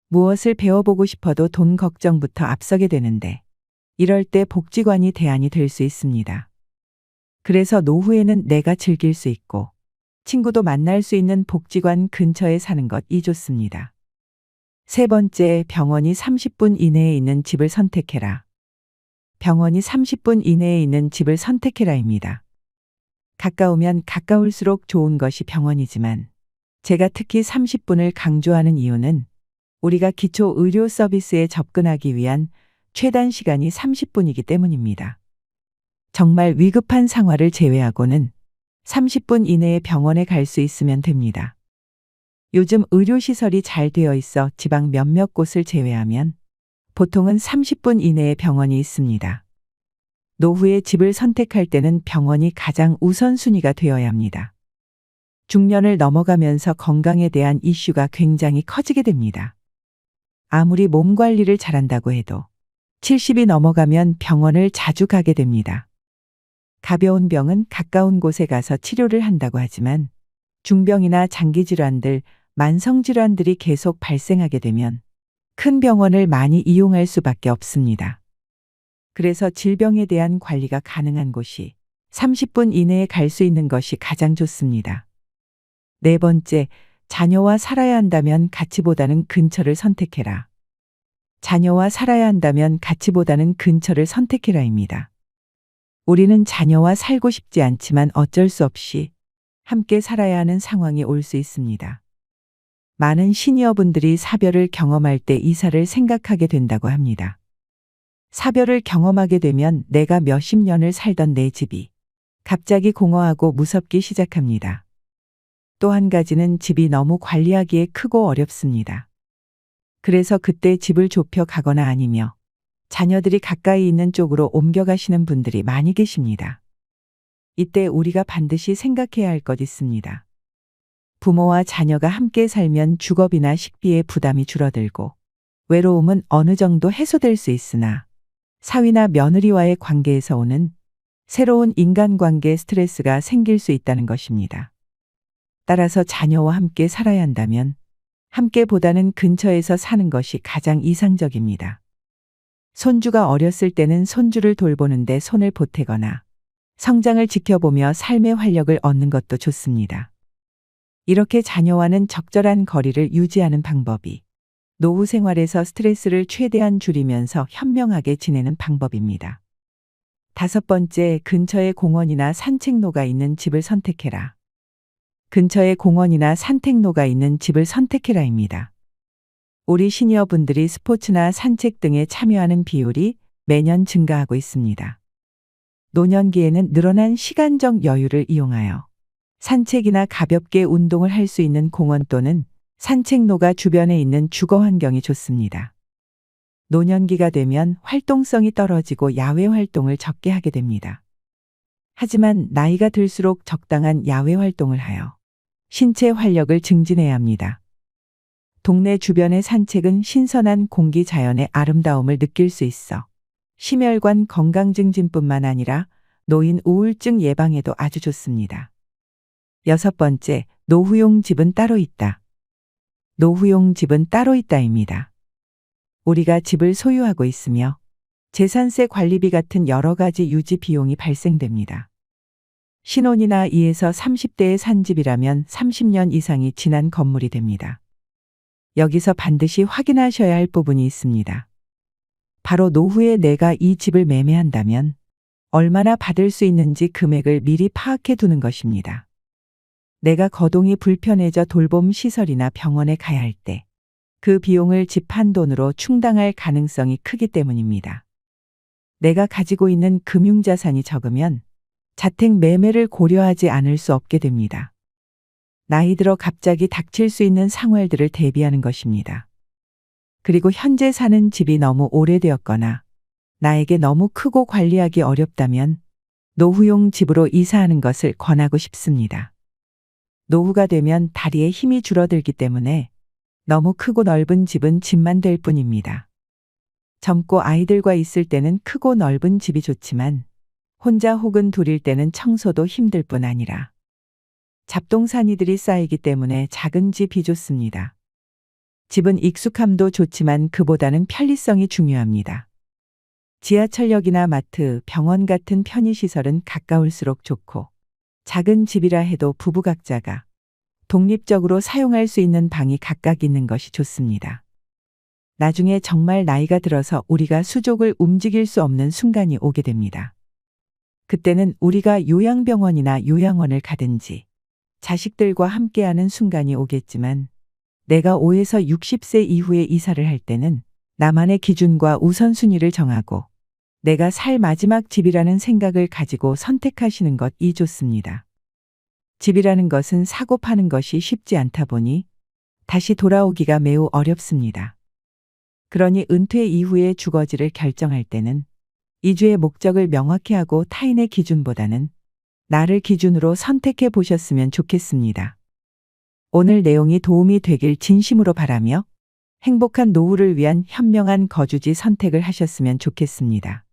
무엇을 배워보고 싶어도 돈 걱정부터 앞서게 되는데 이럴 때 복지관이 대안이 될 수 있습니다. 그래서 노후에는 내가 즐길 수 있고 친구도 만날 수 있는 복지관 근처에 사는 것이 좋습니다. 세 번째, 병원이 30분 이내에 있는 집을 선택해라. 병원이 30분 이내에 있는 집을 선택해라입니다. 가까우면 가까울수록 좋은 것이 병원이지만 제가 특히 30분을 강조하는 이유는 우리가 기초 의료 서비스에 접근하기 위한 최단 시간이 30분이기 때문입니다. 정말 위급한 상황을 제외하고는 30분 이내에 병원에 갈 수 있으면 됩니다. 요즘 의료시설이 잘 되어 있어 지방 몇몇 곳을 제외하면 보통은 30분 이내에 병원이 있습니다. 노후에 집을 선택할 때는 병원이 가장 우선순위가 되어야 합니다. 중년을 넘어가면서 건강에 대한 이슈가 굉장히 커지게 됩니다. 아무리 몸 관리를 잘한다고 해도 70이 넘어가면 병원을 자주 가게 됩니다. 가벼운 병은 가까운 곳에 가서 치료를 한다고 하지만 중병이나 장기질환들, 만성질환들이 계속 발생하게 되면 큰 병원을 많이 이용할 수밖에 없습니다. 그래서 질병에 대한 관리가 가능한 곳이 30분 이내에 갈 수 있는 것이 가장 좋습니다. 네 번째, 자녀와 살아야 한다면 가치보다는 근처를 선택해라. 자녀와 살아야 한다면 가치보다는 근처를 선택해라입니다. 우리는 자녀와 살고 싶지 않지만 어쩔 수 없이 함께 살아야 하는 상황이 올 수 있습니다. 많은 시니어분들이 사별을 경험할 때 이사를 생각하게 된다고 합니다. 사별을 경험하게 되면 내가 몇십 년을 살던 내 집이 갑자기 공허하고 무섭기 시작합니다. 또 한 가지는 집이 너무 관리하기에 크고 어렵습니다. 그래서 그때 집을 좁혀 가거나 아니며 자녀들이 가까이 있는 쪽으로 옮겨가시는 분들이 많이 계십니다. 이때 우리가 반드시 생각해야 할 것 있습니다. 부모와 자녀가 함께 살면 주거비나 식비의 부담이 줄어들고 외로움은 어느 정도 해소될 수 있으나 사위나 며느리와의 관계에서 오는 새로운 인간관계 스트레스가 생길 수 있다는 것입니다. 따라서 자녀와 함께 살아야 한다면 함께보다는 근처에서 사는 것이 가장 이상적입니다. 손주가 어렸을 때는 손주를 돌보는데 손을 보태거나 성장을 지켜보며 삶의 활력을 얻는 것도 좋습니다. 이렇게 자녀와는 적절한 거리를 유지하는 방법이 노후 생활에서 스트레스를 최대한 줄이면서 현명하게 지내는 방법입니다. 5번째, 근처에 공원이나 산책로가 있는 집을 선택해라. 근처에 공원이나 산책로가 있는 집을 선택해라입니다. 우리 시니어분들이 스포츠나 산책 등에 참여하는 비율이 매년 증가하고 있습니다. 노년기에는 늘어난 시간적 여유를 이용하여 산책이나 가볍게 운동을 할 수 있는 공원 또는 산책로가 주변에 있는 주거 환경이 좋습니다. 노년기가 되면 활동성이 떨어지고 야외 활동을 적게 하게 됩니다. 하지만 나이가 들수록 적당한 야외 활동을 하여 신체 활력을 증진해야 합니다. 동네 주변의 산책은 신선한 공기 자연의 아름다움을 느낄 수 있어 심혈관 건강 증진뿐만 아니라 노인 우울증 예방에도 아주 좋습니다. 6번째, 노후용 집은 따로 있다. 노후용 집은 따로 있다입니다. 우리가 집을 소유하고 있으며 재산세 관리비 같은 여러 가지 유지 비용이 발생됩니다. 신혼이나 2에서 30대에 산 집이라면 30년 이상이 지난 건물이 됩니다. 여기서 반드시 확인하셔야 할 부분이 있습니다. 바로 노후에 내가 이 집을 매매한다면 얼마나 받을 수 있는지 금액을 미리 파악해 두는 것입니다. 내가 거동이 불편해져 돌봄 시설이나 병원에 가야 할 때 그 비용을 집 한 돈으로 충당할 가능성이 크기 때문입니다. 내가 가지고 있는 금융자산이 적으면 자택 매매를 고려하지 않을 수 없게 됩니다. 나이 들어 갑자기 닥칠 수 있는 상황들을 대비하는 것입니다. 그리고 현재 사는 집이 너무 오래되었거나 나에게 너무 크고 관리하기 어렵다면 노후용 집으로 이사하는 것을 권하고 싶습니다. 노후가 되면 다리에 힘이 줄어들기 때문에 너무 크고 넓은 집은 집만 될 뿐입니다. 젊고 아이들과 있을 때는 크고 넓은 집이 좋지만 혼자 혹은 둘일 때는 청소도 힘들 뿐 아니라 잡동사니들이 쌓이기 때문에 작은 집이 좋습니다. 집은 익숙함도 좋지만 그보다는 편리성이 중요합니다. 지하철역이나 마트, 병원 같은 편의시설은 가까울수록 좋고 작은 집이라 해도 부부 각자가 독립적으로 사용할 수 있는 방이 각각 있는 것이 좋습니다. 나중에 정말 나이가 들어서 우리가 수족을 움직일 수 없는 순간이 오게 됩니다. 그때는 우리가 요양병원이나 요양원을 가든지 자식들과 함께하는 순간이 오겠지만 내가 5에서 60세 이후에 이사를 할 때는 나만의 기준과 우선순위를 정하고 내가 살 마지막 집이라는 생각을 가지고 선택하시는 것이 좋습니다. 집이라는 것은 사고 파는 것이 쉽지 않다 보니 다시 돌아오기가 매우 어렵습니다. 그러니 은퇴 이후에 주거지를 결정할 때는 이주의 목적을 명확히 하고 타인의 기준보다는 나를 기준으로 선택해 보셨으면 좋겠습니다. 오늘 내용이 도움이 되길 진심으로 바라며 행복한 노후를 위한 현명한 거주지 선택을 하셨으면 좋겠습니다.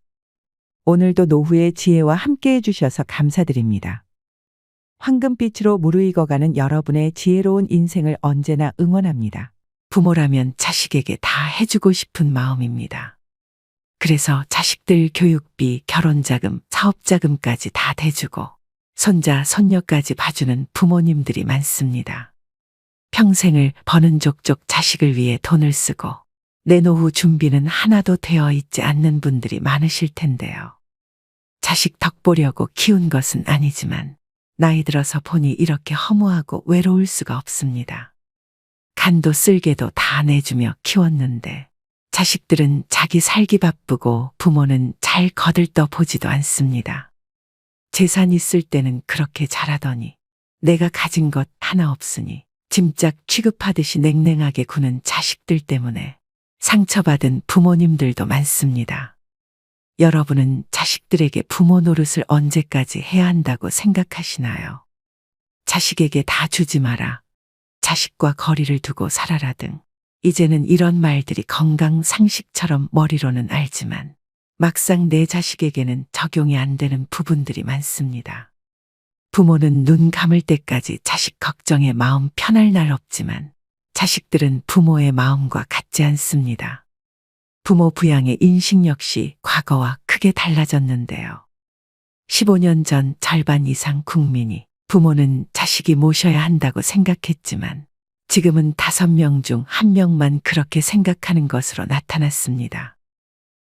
오늘도 노후의 지혜와 함께 해주셔서 감사드립니다. 황금빛으로 무르익어가는 여러분의 지혜로운 인생을 언제나 응원합니다. 부모라면 자식에게 다 해주고 싶은 마음입니다. 그래서 자식들 교육비, 결혼자금, 사업자금까지 다 대주고 손자, 손녀까지 봐주는 부모님들이 많습니다. 평생을 버는 족족 자식을 위해 돈을 쓰고 내 노후 준비는 하나도 되어 있지 않는 분들이 많으실 텐데요. 자식 덕 보려고 키운 것은 아니지만 나이 들어서 보니 이렇게 허무하고 외로울 수가 없습니다. 간도 쓸개도 다 내주며 키웠는데 자식들은 자기 살기 바쁘고 부모는 잘 거들떠 보지도 않습니다. 재산 있을 때는 그렇게 잘하더니 내가 가진 것 하나 없으니 짐짝 취급하듯이 냉랭하게 구는 자식들 때문에 상처받은 부모님들도 많습니다. 여러분은 자식들에게 부모 노릇을 언제까지 해야 한다고 생각하시나요? 자식에게 다 주지 마라. 자식과 거리를 두고 살아라 등 이제는 이런 말들이 건강 상식처럼 머리로는 알지만 막상 내 자식에게는 적용이 안 되는 부분들이 많습니다. 부모는 눈 감을 때까지 자식 걱정에 마음 편할 날 없지만 자식들은 부모의 마음과 같지 않습니다. 부모 부양의 인식 역시 과거와 크게 달라졌는데요. 15년 전 절반 이상 국민이 부모는 자식이 모셔야 한다고 생각했지만 지금은 5명 중 1명만 그렇게 생각하는 것으로 나타났습니다.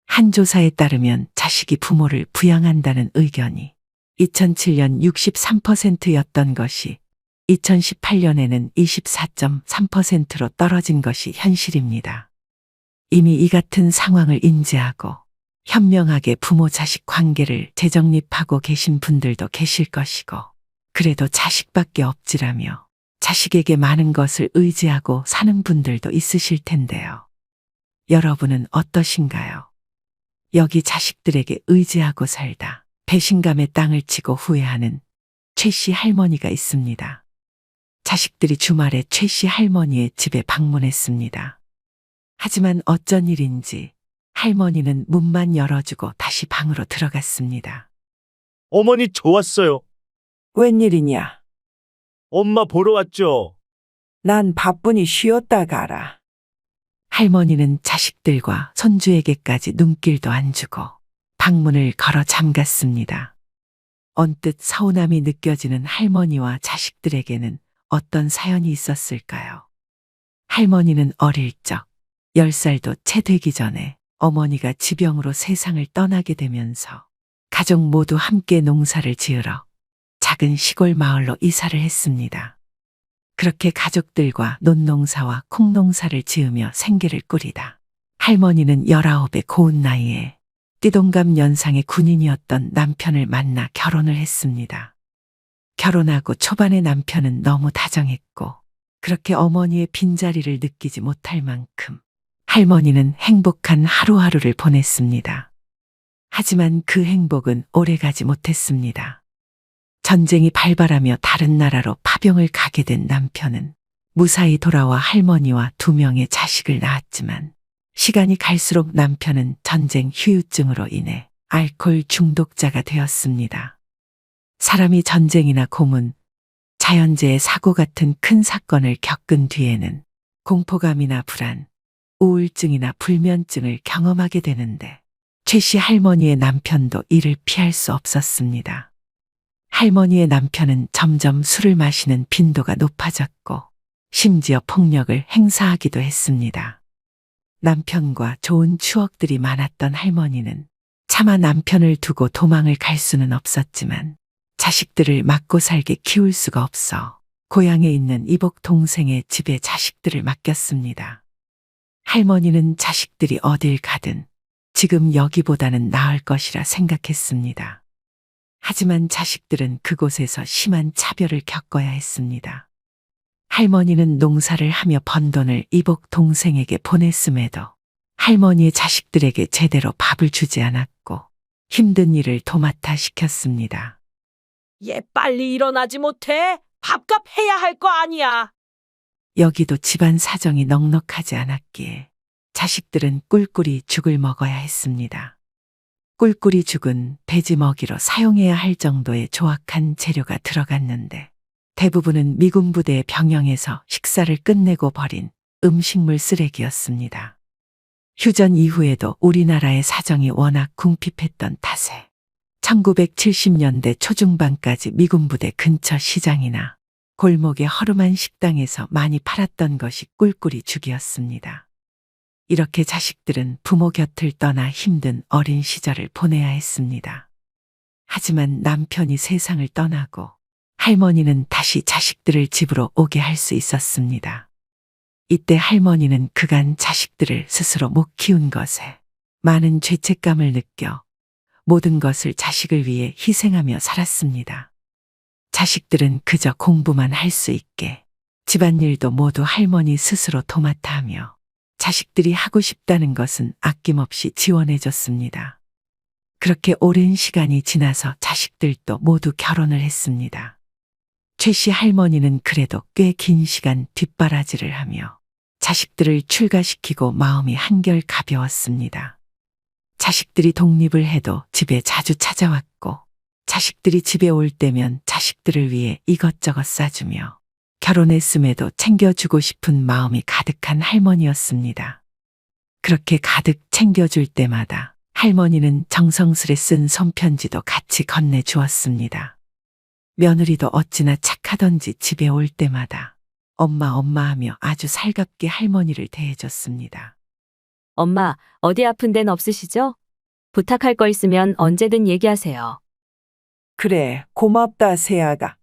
한 조사에 따르면 자식이 부모를 부양한다는 의견이 2007년 63%였던 것이 2018년에는 24.3%로 떨어진 것이 현실입니다. 이미 이 같은 상황을 인지하고 현명하게 부모 자식 관계를 재정립하고 계신 분들도 계실 것이고 그래도 자식밖에 없지라며 자식에게 많은 것을 의지하고 사는 분들도 있으실 텐데요. 여러분은 어떠신가요? 여기 자식들에게 의지하고 살다 배신감에 땅을 치고 후회하는 최 씨 할머니가 있습니다. 자식들이 주말에 최 씨 할머니의 집에 방문했습니다. 하지만 어쩐 일인지 할머니는 문만 열어주고 다시 방으로 들어갔습니다. 어머니 좋았어요. 웬일이냐? 엄마 보러 왔죠. 난 바쁘니 쉬었다 가라. 할머니는 자식들과 손주에게까지 눈길도 안 주고 방문을 걸어 잠갔습니다. 언뜻 서운함이 느껴지는 할머니와 자식들에게는 어떤 사연이 있었을까요? 할머니는 어릴 적 10살도 채 되기 전에 어머니가 지병으로 세상을 떠나게 되면서 가족 모두 함께 농사를 지으러 작은 시골 마을로 이사를 했습니다. 그렇게 가족들과 논농사와 콩농사를 지으며 생계를 꾸리다 할머니는 19의 고운 나이에 띠동갑 연상의 군인이었던 남편을 만나 결혼을 했습니다. 결혼하고 초반에 남편은 너무 다정했고 그렇게 어머니의 빈자리를 느끼지 못할 만큼 할머니는 행복한 하루하루를 보냈습니다. 하지만 그 행복은 오래가지 못했습니다. 전쟁이 발발하며 다른 나라로 파병을 가게 된 남편은 무사히 돌아와 할머니와 2명의 자식을 낳았지만 시간이 갈수록 남편은 전쟁 후유증으로 인해 알코올 중독자가 되었습니다. 사람이 전쟁이나 고문, 자연재해 사고 같은 큰 사건을 겪은 뒤에는 공포감이나 불안, 우울증이나 불면증을 경험하게 되는데 최 씨 할머니의 남편도 이를 피할 수 없었습니다. 할머니의 남편은 점점 술을 마시는 빈도가 높아졌고 심지어 폭력을 행사하기도 했습니다. 남편과 좋은 추억들이 많았던 할머니는 차마 남편을 두고 도망을 갈 수는 없었지만 자식들을 맞고 살게 키울 수가 없어 고향에 있는 이복 동생의 집에 자식들을 맡겼습니다. 할머니는 자식들이 어딜 가든 지금 여기보다는 나을 것이라 생각했습니다. 하지만 자식들은 그곳에서 심한 차별을 겪어야 했습니다. 할머니는 농사를 하며 번 돈을 이복 동생에게 보냈음에도 할머니의 자식들에게 제대로 밥을 주지 않았고 힘든 일을 도맡아 시켰습니다. 얘 빨리 일어나지 못해? 밥값 해야 할 거 아니야. 여기도 집안 사정이 넉넉하지 않았기에 자식들은 꿀꿀이 죽을 먹어야 했습니다. 꿀꿀이 죽은 돼지 먹이로 사용해야 할 정도의 조악한 재료가 들어갔는데 대부분은 미군 부대의 병영에서 식사를 끝내고 버린 음식물 쓰레기였습니다. 휴전 이후에도 우리나라의 사정이 워낙 궁핍했던 탓에 1970년대 초중반까지 미군 부대 근처 시장이나 골목의 허름한 식당에서 많이 팔았던 것이 꿀꿀이 죽이었습니다. 이렇게 자식들은 부모 곁을 떠나 힘든 어린 시절을 보내야 했습니다. 하지만 남편이 세상을 떠나고 할머니는 다시 자식들을 집으로 오게 할 수 있었습니다. 이때 할머니는 그간 자식들을 스스로 못 키운 것에 많은 죄책감을 느껴 모든 것을 자식을 위해 희생하며 살았습니다. 자식들은 그저 공부만 할 수 있게 집안일도 모두 할머니 스스로 도맡아 하며 자식들이 하고 싶다는 것은 아낌없이 지원해줬습니다. 그렇게 오랜 시간이 지나서 자식들도 모두 결혼을 했습니다. 최 씨 할머니는 그래도 꽤 긴 시간 뒷바라지를 하며 자식들을 출가시키고 마음이 한결 가벼웠습니다. 자식들이 독립을 해도 집에 자주 찾아왔고 자식들이 집에 올 때면 자식들을 위해 이것저것 싸주며 결혼했음에도 챙겨주고 싶은 마음이 가득한 할머니였습니다. 그렇게 가득 챙겨줄 때마다 할머니는 정성스레 쓴 손편지도 같이 건네주었습니다. 며느리도 어찌나 착하던지 집에 올 때마다 엄마 엄마 하며 아주 살갑게 할머니를 대해줬습니다. 엄마, 어디 아픈 데는 없으시죠? 부탁할 거 있으면 언제든 얘기하세요. 그래, 고맙다, 새아가.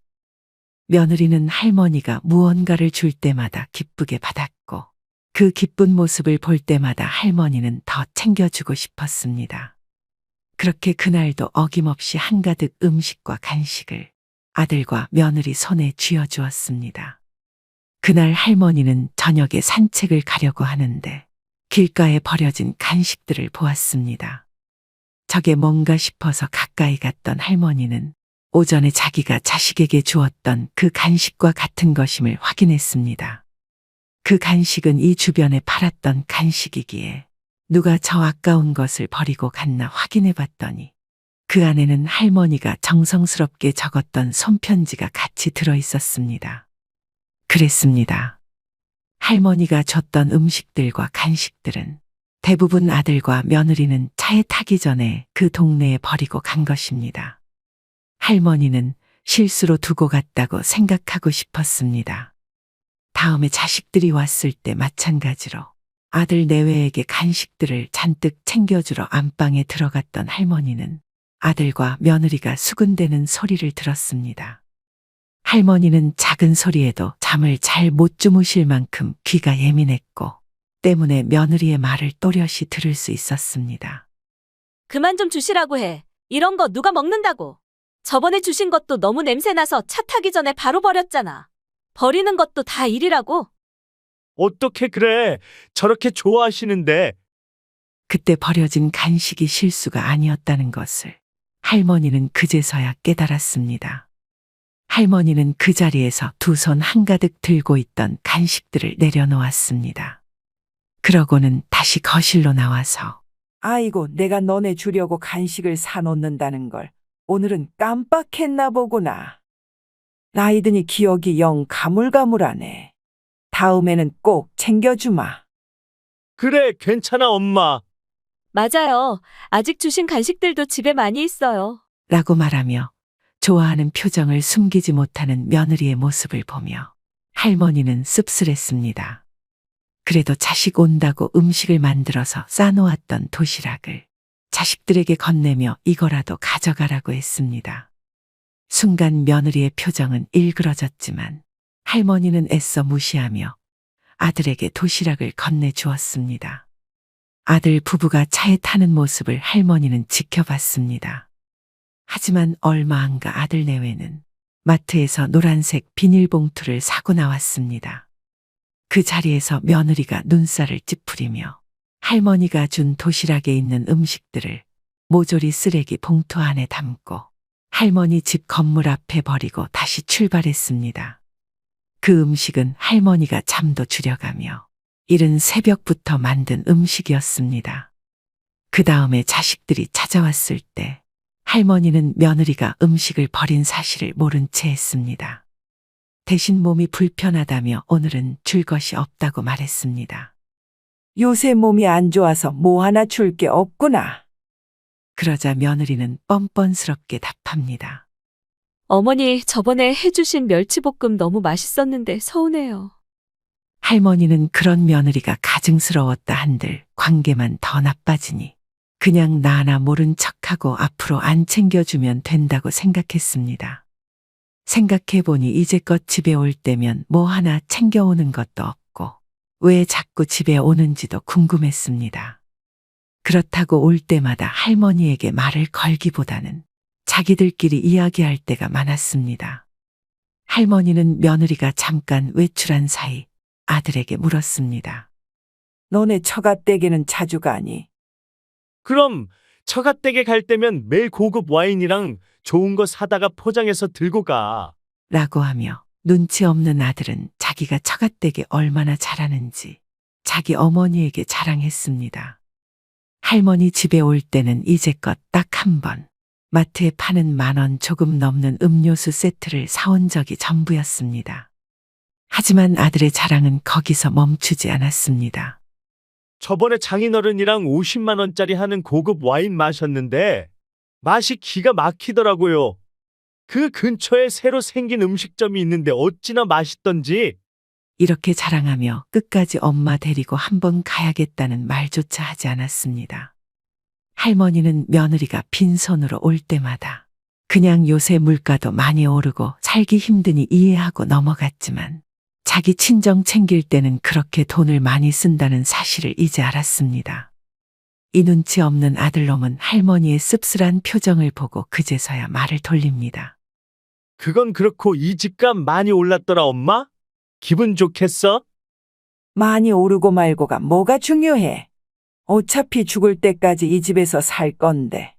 며느리는 할머니가 무언가를 줄 때마다 기쁘게 받았고 그 기쁜 모습을 볼 때마다 할머니는 더 챙겨주고 싶었습니다. 그렇게 그날도 어김없이 한가득 음식과 간식을 아들과 며느리 손에 쥐어주었습니다. 그날 할머니는 저녁에 산책을 가려고 하는데 길가에 버려진 간식들을 보았습니다. 저게 뭔가 싶어서 가까이 갔던 할머니는 오전에 자기가 자식에게 주었던 그 간식과 같은 것임을 확인했습니다. 그 간식은 이 주변에 팔았던 간식이기에 누가 저 아까운 것을 버리고 갔나 확인해 봤더니 그 안에는 할머니가 정성스럽게 적었던 손편지가 같이 들어 있었습니다. 그랬습니다. 할머니가 줬던 음식들과 간식들은 대부분 아들과 며느리는 차에 타기 전에 그 동네에 버리고 간 것입니다. 할머니는 실수로 두고 갔다고 생각하고 싶었습니다. 다음에 자식들이 왔을 때 마찬가지로 아들 내외에게 간식들을 잔뜩 챙겨주러 안방에 들어갔던 할머니는 아들과 며느리가 수군대는 소리를 들었습니다. 할머니는 작은 소리에도 잠을 잘 못 주무실 만큼 귀가 예민했고 때문에 며느리의 말을 또렷이 들을 수 있었습니다. 그만 좀 주시라고 해. 이런 거 누가 먹는다고. 저번에 주신 것도 너무 냄새나서 차 타기 전에 바로 버렸잖아. 버리는 것도 다 일이라고. 어떻게 그래? 저렇게 좋아하시는데. 그때 버려진 간식이 실수가 아니었다는 것을 할머니는 그제서야 깨달았습니다. 할머니는 그 자리에서 두 손 한가득 들고 있던 간식들을 내려놓았습니다. 그러고는 다시 거실로 나와서 아이고, 내가 너네 주려고 간식을 사놓는다는 걸 오늘은 깜빡했나 보구나. 나이 드니 기억이 영 가물가물하네. 다음에는 꼭 챙겨주마. 그래, 괜찮아, 엄마. 맞아요. 아직 주신 간식들도 집에 많이 있어요. 라고 말하며 좋아하는 표정을 숨기지 못하는 며느리의 모습을 보며 할머니는 씁쓸했습니다. 그래도 자식 온다고 음식을 만들어서 싸놓았던 도시락을 자식들에게 건네며 이거라도 가져가라고 했습니다. 순간 며느리의 표정은 일그러졌지만 할머니는 애써 무시하며 아들에게 도시락을 건네주었습니다. 아들 부부가 차에 타는 모습을 할머니는 지켜봤습니다. 하지만 얼마 안 가 아들 내외는 마트에서 노란색 비닐봉투를 사고 나왔습니다. 그 자리에서 며느리가 눈살을 찌푸리며 할머니가 준 도시락에 있는 음식들을 모조리 쓰레기 봉투 안에 담고 할머니 집 건물 앞에 버리고 다시 출발했습니다. 그 음식은 할머니가 잠도 줄여가며 이른 새벽부터 만든 음식이었습니다. 그 다음에 자식들이 찾아왔을 때 할머니는 며느리가 음식을 버린 사실을 모른 채 했습니다. 대신 몸이 불편하다며 오늘은 줄 것이 없다고 말했습니다. 요새 몸이 안 좋아서 뭐 하나 줄 게 없구나. 그러자 며느리는 뻔뻔스럽게 답합니다. 어머니, 저번에 해주신 멸치볶음 너무 맛있었는데 서운해요. 할머니는 그런 며느리가 가증스러웠다 한들 관계만 더 나빠지니 그냥 나 하나 모른 척하고 앞으로 안 챙겨주면 된다고 생각했습니다. 생각해보니 이제껏 집에 올 때면 뭐 하나 챙겨오는 것도 없고 왜 자꾸 집에 오는지도 궁금했습니다. 그렇다고 올 때마다 할머니에게 말을 걸기보다는 자기들끼리 이야기할 때가 많았습니다. 할머니는 며느리가 잠깐 외출한 사이 아들에게 물었습니다. 너네 처가댁에는 자주 가니? 그럼 처가댁에 갈 때면 매일 고급 와인이랑 좋은 거 사다가 포장해서 들고 가. 라고 하며 눈치 없는 아들은 자기가 처갓댁에 얼마나 잘하는지 자기 어머니에게 자랑했습니다. 할머니 집에 올 때는 이제껏 딱 한 번 마트에 파는 10,000원 조금 넘는 음료수 세트를 사온 적이 전부였습니다. 하지만 아들의 자랑은 거기서 멈추지 않았습니다. 저번에 장인어른이랑 50만 원짜리 하는 고급 와인 마셨는데 맛이 기가 막히더라고요. 그 근처에 새로 생긴 음식점이 있는데 어찌나 맛있던지. 이렇게 자랑하며 끝까지 엄마 데리고 한번 가야겠다는 말조차 하지 않았습니다. 할머니는 며느리가 빈손으로 올 때마다 그냥 요새 물가도 많이 오르고 살기 힘드니 이해하고 넘어갔지만 자기 친정 챙길 때는 그렇게 돈을 많이 쓴다는 사실을 이제 알았습니다. 이 눈치 없는 아들놈은 할머니의 씁쓸한 표정을 보고 그제서야 말을 돌립니다. 그건 그렇고 이 집값 많이 올랐더라, 엄마? 기분 좋겠어? 많이 오르고 말고가 뭐가 중요해. 어차피 죽을 때까지 이 집에서 살 건데.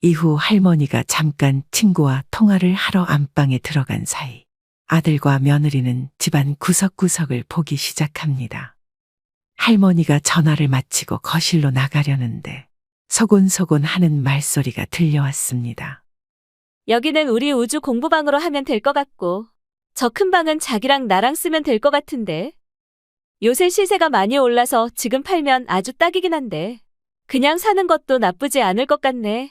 이후 할머니가 잠깐 친구와 통화를 하러 안방에 들어간 사이 아들과 며느리는 집안 구석구석을 보기 시작합니다. 할머니가 전화를 마치고 거실로 나가려는데 소곤소곤 하는 말소리가 들려왔습니다. 여기는 우리 우주 공부방으로 하면 될 것 같고, 저 큰 방은 자기랑 나랑 쓰면 될 것 같은데. 요새 시세가 많이 올라서 지금 팔면 아주 딱이긴 한데, 그냥 사는 것도 나쁘지 않을 것 같네.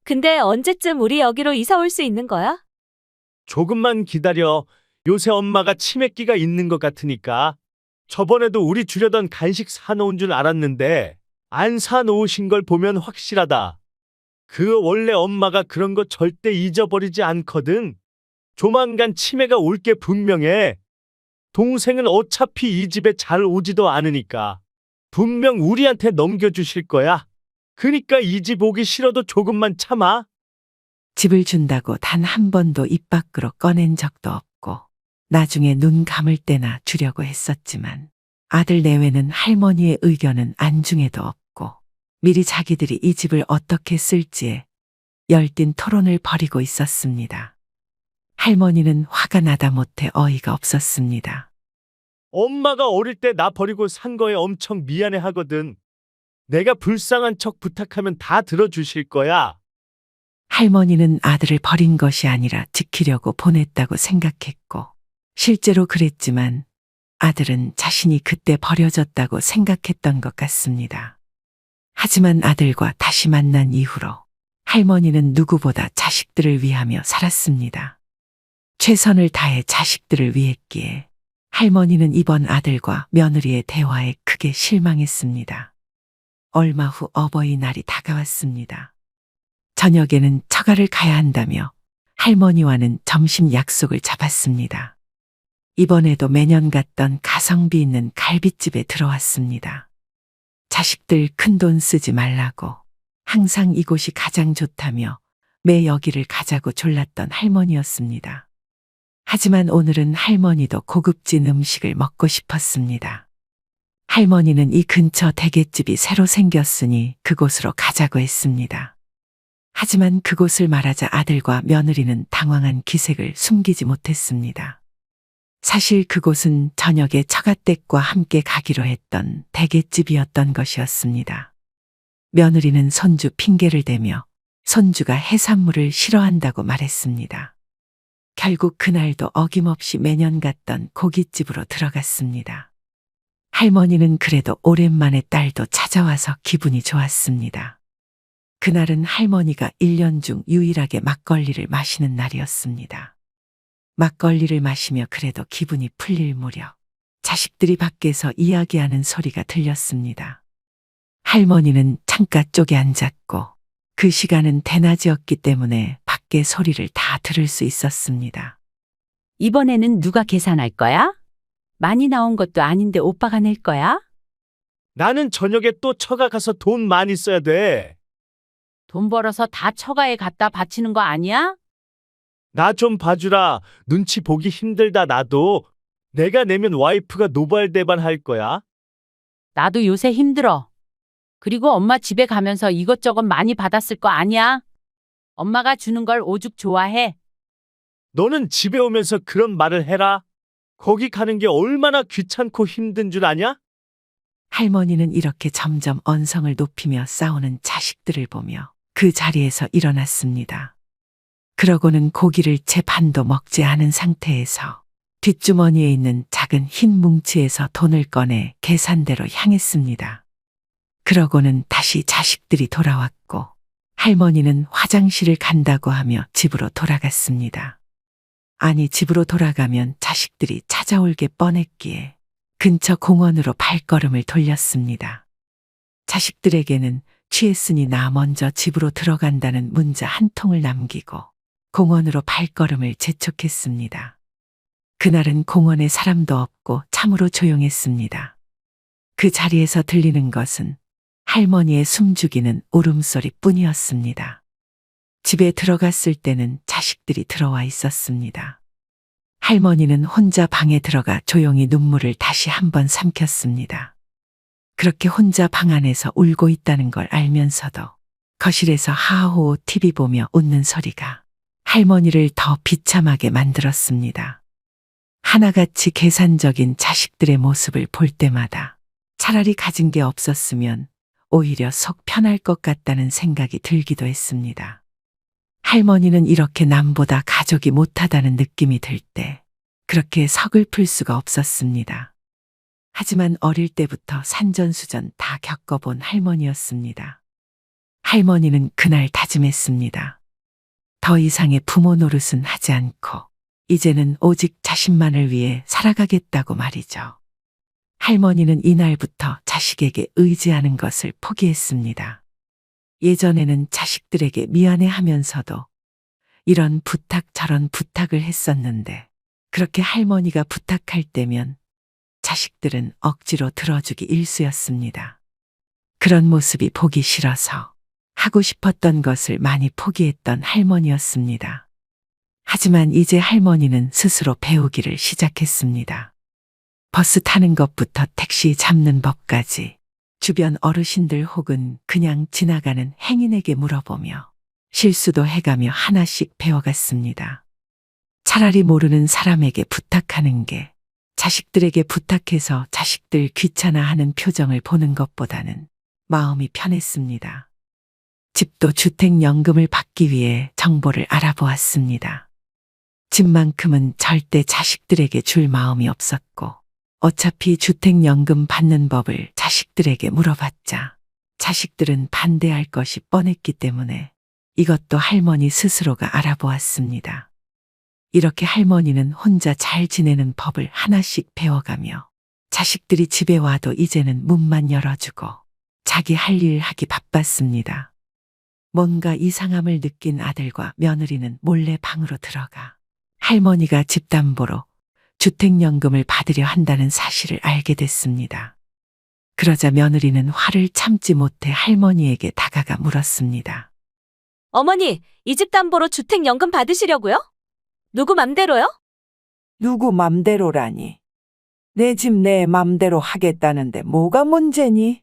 근데 언제쯤 우리 여기로 이사 올 수 있는 거야? 조금만 기다려. 요새 엄마가 치매기가 있는 것 같으니까. 저번에도 우리 주려던 간식 사놓은 줄 알았는데 안 사놓으신 걸 보면 확실하다. 그 원래 엄마가 그런 거 절대 잊어버리지 않거든. 조만간 치매가 올 게 분명해. 동생은 어차피 이 집에 잘 오지도 않으니까 분명 우리한테 넘겨주실 거야. 그니까 이 집 오기 싫어도 조금만 참아. 집을 준다고 단 한 번도 입 밖으로 꺼낸 적도 없고 나중에 눈 감을 때나 주려고 했었지만 아들 내외는 할머니의 의견은 안중에도 없고 미리 자기들이 이 집을 어떻게 쓸지에 열띤 토론을 벌이고 있었습니다. 할머니는 화가 나다 못해 어이가 없었습니다. 엄마가 어릴 때 나 버리고 산 거에 엄청 미안해 하거든. 내가 불쌍한 척 부탁하면 다 들어주실 거야. 할머니는 아들을 버린 것이 아니라 지키려고 보냈다고 생각했고 실제로 그랬지만 아들은 자신이 그때 버려졌다고 생각했던 것 같습니다. 하지만 아들과 다시 만난 이후로 할머니는 누구보다 자식들을 위하며 살았습니다. 최선을 다해 자식들을 위했기에 할머니는 이번 아들과 며느리의 대화에 크게 실망했습니다. 얼마 후 어버이날이 다가왔습니다. 저녁에는 처가를 가야 한다며 할머니와는 점심 약속을 잡았습니다. 이번에도 매년 갔던 가성비 있는 갈빗집에 들어왔습니다. 자식들 큰돈 쓰지 말라고 항상 이곳이 가장 좋다며 매 여기를 가자고 졸랐던 할머니였습니다. 하지만 오늘은 할머니도 고급진 음식을 먹고 싶었습니다. 할머니는 이 근처 대게집이 새로 생겼으니 그곳으로 가자고 했습니다. 하지만 그곳을 말하자 아들과 며느리는 당황한 기색을 숨기지 못했습니다. 사실 그곳은 저녁에 처갓댁과 함께 가기로 했던 대게집이었던 것이었습니다. 며느리는 손주 핑계를 대며 손주가 해산물을 싫어한다고 말했습니다. 결국 그날도 어김없이 매년 갔던 고깃집으로 들어갔습니다. 할머니는 그래도 오랜만에 딸도 찾아와서 기분이 좋았습니다. 그날은 할머니가 1년 중 유일하게 막걸리를 마시는 날이었습니다. 막걸리를 마시며 그래도 기분이 풀릴 무렵 자식들이 밖에서 이야기하는 소리가 들렸습니다. 할머니는 창가 쪽에 앉았고 그 시간은 대낮이었기 때문에 밖의 소리를 다 들을 수 있었습니다. 이번에는 누가 계산할 거야? 많이 나온 것도 아닌데 오빠가 낼 거야? 나는 저녁에 또 처가 가서 돈 많이 써야 돼. 돈 벌어서 다 처가에 갖다 바치는 거 아니야? 나 좀 봐주라. 눈치 보기 힘들다 나도. 내가 내면 와이프가 노발대발 할 거야. 나도 요새 힘들어. 그리고 엄마 집에 가면서 이것저것 많이 받았을 거 아니야? 엄마가 주는 걸 오죽 좋아해. 너는 집에 오면서 그런 말을 해라. 거기 가는 게 얼마나 귀찮고 힘든 줄 아냐? 할머니는 이렇게 점점 언성을 높이며 싸우는 자식들을 보며 그 자리에서 일어났습니다. 그러고는 고기를 채 반도 먹지 않은 상태에서 뒷주머니에 있는 작은 흰 뭉치에서 돈을 꺼내 계산대로 향했습니다. 그러고는 다시 자식들이 돌아왔고 할머니는 화장실을 간다고 하며 집으로 돌아갔습니다. 아니, 집으로 돌아가면 자식들이 찾아올 게 뻔했기에 근처 공원으로 발걸음을 돌렸습니다. 자식들에게는 취했으니 나 먼저 집으로 들어간다는 문자 한 통을 남기고 공원으로 발걸음을 재촉했습니다. 그날은 공원에 사람도 없고 참으로 조용했습니다. 그 자리에서 들리는 것은 할머니의 숨죽이는 울음소리 뿐이었습니다. 집에 들어갔을 때는 자식들이 들어와 있었습니다. 할머니는 혼자 방에 들어가 조용히 눈물을 다시 한번 삼켰습니다. 그렇게 혼자 방 안에서 울고 있다는 걸 알면서도 거실에서 하하호 TV 보며 웃는 소리가 할머니를 더 비참하게 만들었습니다. 하나같이 계산적인 자식들의 모습을 볼 때마다 차라리 가진 게 없었으면 오히려 속 편할 것 같다는 생각이 들기도 했습니다. 할머니는 이렇게 남보다 가족이 못하다는 느낌이 들 때 그렇게 서글플 수가 없었습니다. 하지만 어릴 때부터 산전수전 다 겪어본 할머니였습니다. 할머니는 그날 다짐했습니다. 더 이상의 부모 노릇은 하지 않고 이제는 오직 자신만을 위해 살아가겠다고 말이죠. 할머니는 이날부터 자식에게 의지하는 것을 포기했습니다. 예전에는 자식들에게 미안해하면서도 이런 부탁 저런 부탁을 했었는데 그렇게 할머니가 부탁할 때면 자식들은 억지로 들어주기 일쑤였습니다. 그런 모습이 보기 싫어서 하고 싶었던 것을 많이 포기했던 할머니였습니다. 하지만 이제 할머니는 스스로 배우기를 시작했습니다. 버스 타는 것부터 택시 잡는 법까지 주변 어르신들 혹은 그냥 지나가는 행인에게 물어보며 실수도 해가며 하나씩 배워갔습니다. 차라리 모르는 사람에게 부탁하는 게 자식들에게 부탁해서 자식들 귀찮아하는 표정을 보는 것보다는 마음이 편했습니다. 집도 주택연금을 받기 위해 정보를 알아보았습니다. 집만큼은 절대 자식들에게 줄 마음이 없었고 어차피 주택연금 받는 법을 자식들에게 물어봤자 자식들은 반대할 것이 뻔했기 때문에 이것도 할머니 스스로가 알아보았습니다. 이렇게 할머니는 혼자 잘 지내는 법을 하나씩 배워가며 자식들이 집에 와도 이제는 문만 열어주고 자기 할 일 하기 바빴습니다. 뭔가 이상함을 느낀 아들과 며느리는 몰래 방으로 들어가 할머니가 집담보로 주택연금을 받으려 한다는 사실을 알게 됐습니다. 그러자 며느리는 화를 참지 못해 할머니에게 다가가 물었습니다. 어머니, 이 집 담보로 주택연금 받으시려고요? 누구 맘대로요? 누구 맘대로라니. 내 집 내 맘대로 하겠다는데 뭐가 문제니?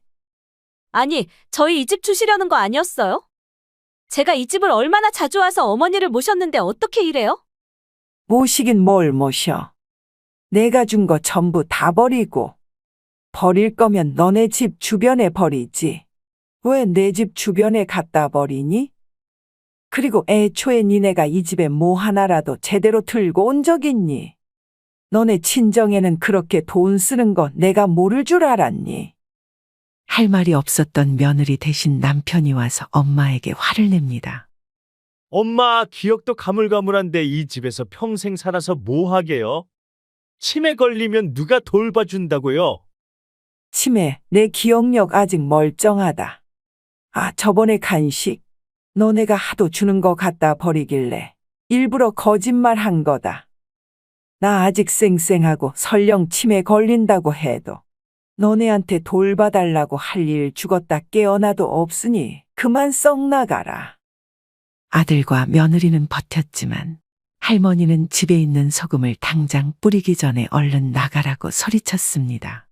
아니, 저희 이 집 주시려는 거 아니었어요? 제가 이 집을 얼마나 자주 와서 어머니를 모셨는데 어떻게 이래요? 모시긴 뭘 모셔. 내가 준 거 전부 다 버리고. 버릴 거면 너네 집 주변에 버리지. 왜 내 집 주변에 갖다 버리니? 그리고 애초에 니네가 이 집에 뭐 하나라도 제대로 들고 온 적 있니? 너네 친정에는 그렇게 돈 쓰는 거 내가 모를 줄 알았니? 할 말이 없었던 며느리 대신 남편이 와서 엄마에게 화를 냅니다. 엄마, 기억도 가물가물한데 이 집에서 평생 살아서 뭐 하게요? 치매 걸리면 누가 돌봐준다고요? 치매, 내 기억력 아직 멀쩡하다. 아, 저번에 간식, 너네가 하도 주는 거 갖다 버리길래 일부러 거짓말 한 거다. 나 아직 쌩쌩하고 설령 치매 걸린다고 해도 너네한테 돌봐달라고 할 일 죽었다 깨어나도 없으니 그만 썩 나가라. 아들과 며느리는 버텼지만 할머니는 집에 있는 소금을 당장 뿌리기 전에 얼른 나가라고 소리쳤습니다.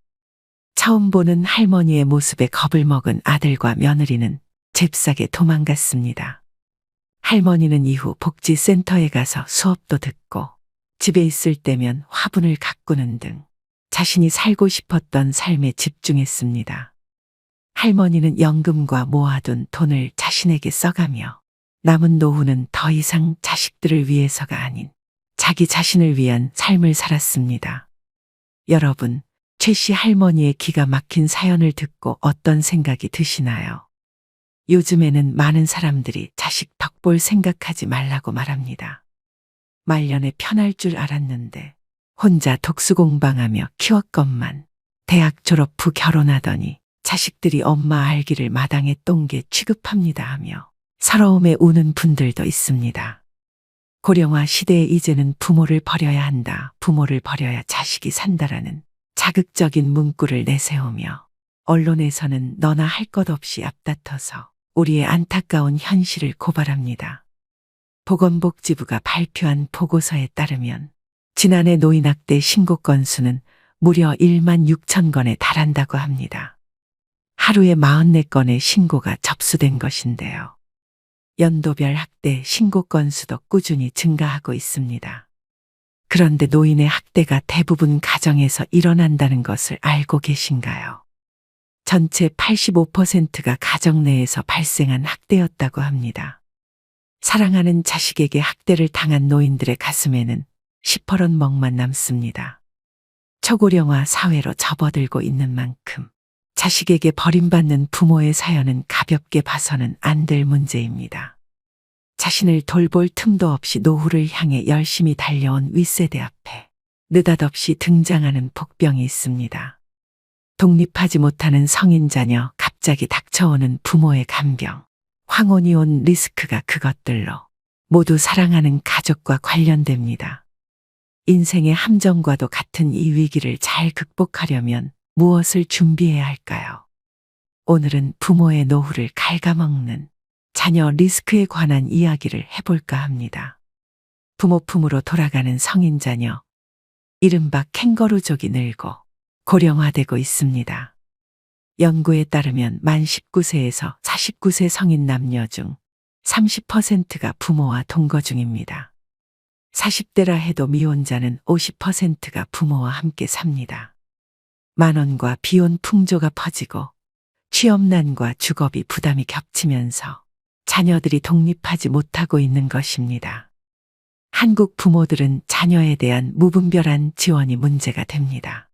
처음 보는 할머니의 모습에 겁을 먹은 아들과 며느리는 잽싸게 도망갔습니다. 할머니는 이후 복지센터에 가서 수업도 듣고 집에 있을 때면 화분을 가꾸는 등 자신이 살고 싶었던 삶에 집중했습니다. 할머니는 연금과 모아둔 돈을 자신에게 써가며 남은 노후는 더 이상 자식들을 위해서가 아닌 자기 자신을 위한 삶을 살았습니다. 여러분, 최 씨 할머니의 기가 막힌 사연을 듣고 어떤 생각이 드시나요? 요즘에는 많은 사람들이 자식 덕볼 생각하지 말라고 말합니다. 말년에 편할 줄 알았는데 혼자 독수공방하며 키웠건만 대학 졸업 후 결혼하더니 자식들이 엄마 알기를 마당에 똥개 취급합니다 하며 서러움에 우는 분들도 있습니다. 고령화 시대에 이제는 부모를 버려야 한다, 부모를 버려야 자식이 산다라는 자극적인 문구를 내세우며 언론에서는 너나 할 것 없이 앞다퉈서 우리의 안타까운 현실을 고발합니다. 보건복지부가 발표한 보고서에 따르면 지난해 노인학대 신고 건수는 무려 1만 6천 건에 달한다고 합니다. 하루에 44건의 신고가 접수된 것인데요. 연도별 학대 신고 건수도 꾸준히 증가하고 있습니다. 그런데 노인의 학대가 대부분 가정에서 일어난다는 것을 알고 계신가요? 전체 85%가 가정 내에서 발생한 학대였다고 합니다. 사랑하는 자식에게 학대를 당한 노인들의 가슴에는 시퍼런 멍만 남습니다. 초고령화 사회로 접어들고 있는 만큼 자식에게 버림받는 부모의 사연은 가볍게 봐서는 안 될 문제입니다. 자신을 돌볼 틈도 없이 노후를 향해 열심히 달려온 윗세대 앞에 느닷없이 등장하는 복병이 있습니다. 독립하지 못하는 성인 자녀, 갑자기 닥쳐오는 부모의 간병, 황혼이 온 리스크가 그것들로 모두 사랑하는 가족과 관련됩니다. 인생의 함정과도 같은 이 위기를 잘 극복하려면 무엇을 준비해야 할까요? 오늘은 부모의 노후를 갉아먹는 자녀 리스크에 관한 이야기를 해볼까 합니다. 부모 품으로 돌아가는 성인 자녀, 이른바 캥거루족이 늘고 고령화되고 있습니다. 연구에 따르면 만 19세에서 49세 성인 남녀 중 30%가 부모와 동거 중입니다. 40대라 해도 미혼자는 50%가 부모와 함께 삽니다. 만원과 비혼 풍조가 퍼지고 취업난과 주거비 부담이 겹치면서 자녀들이 독립하지 못하고 있는 것입니다. 한국 부모들은 자녀에 대한 무분별한 지원이 문제가 됩니다.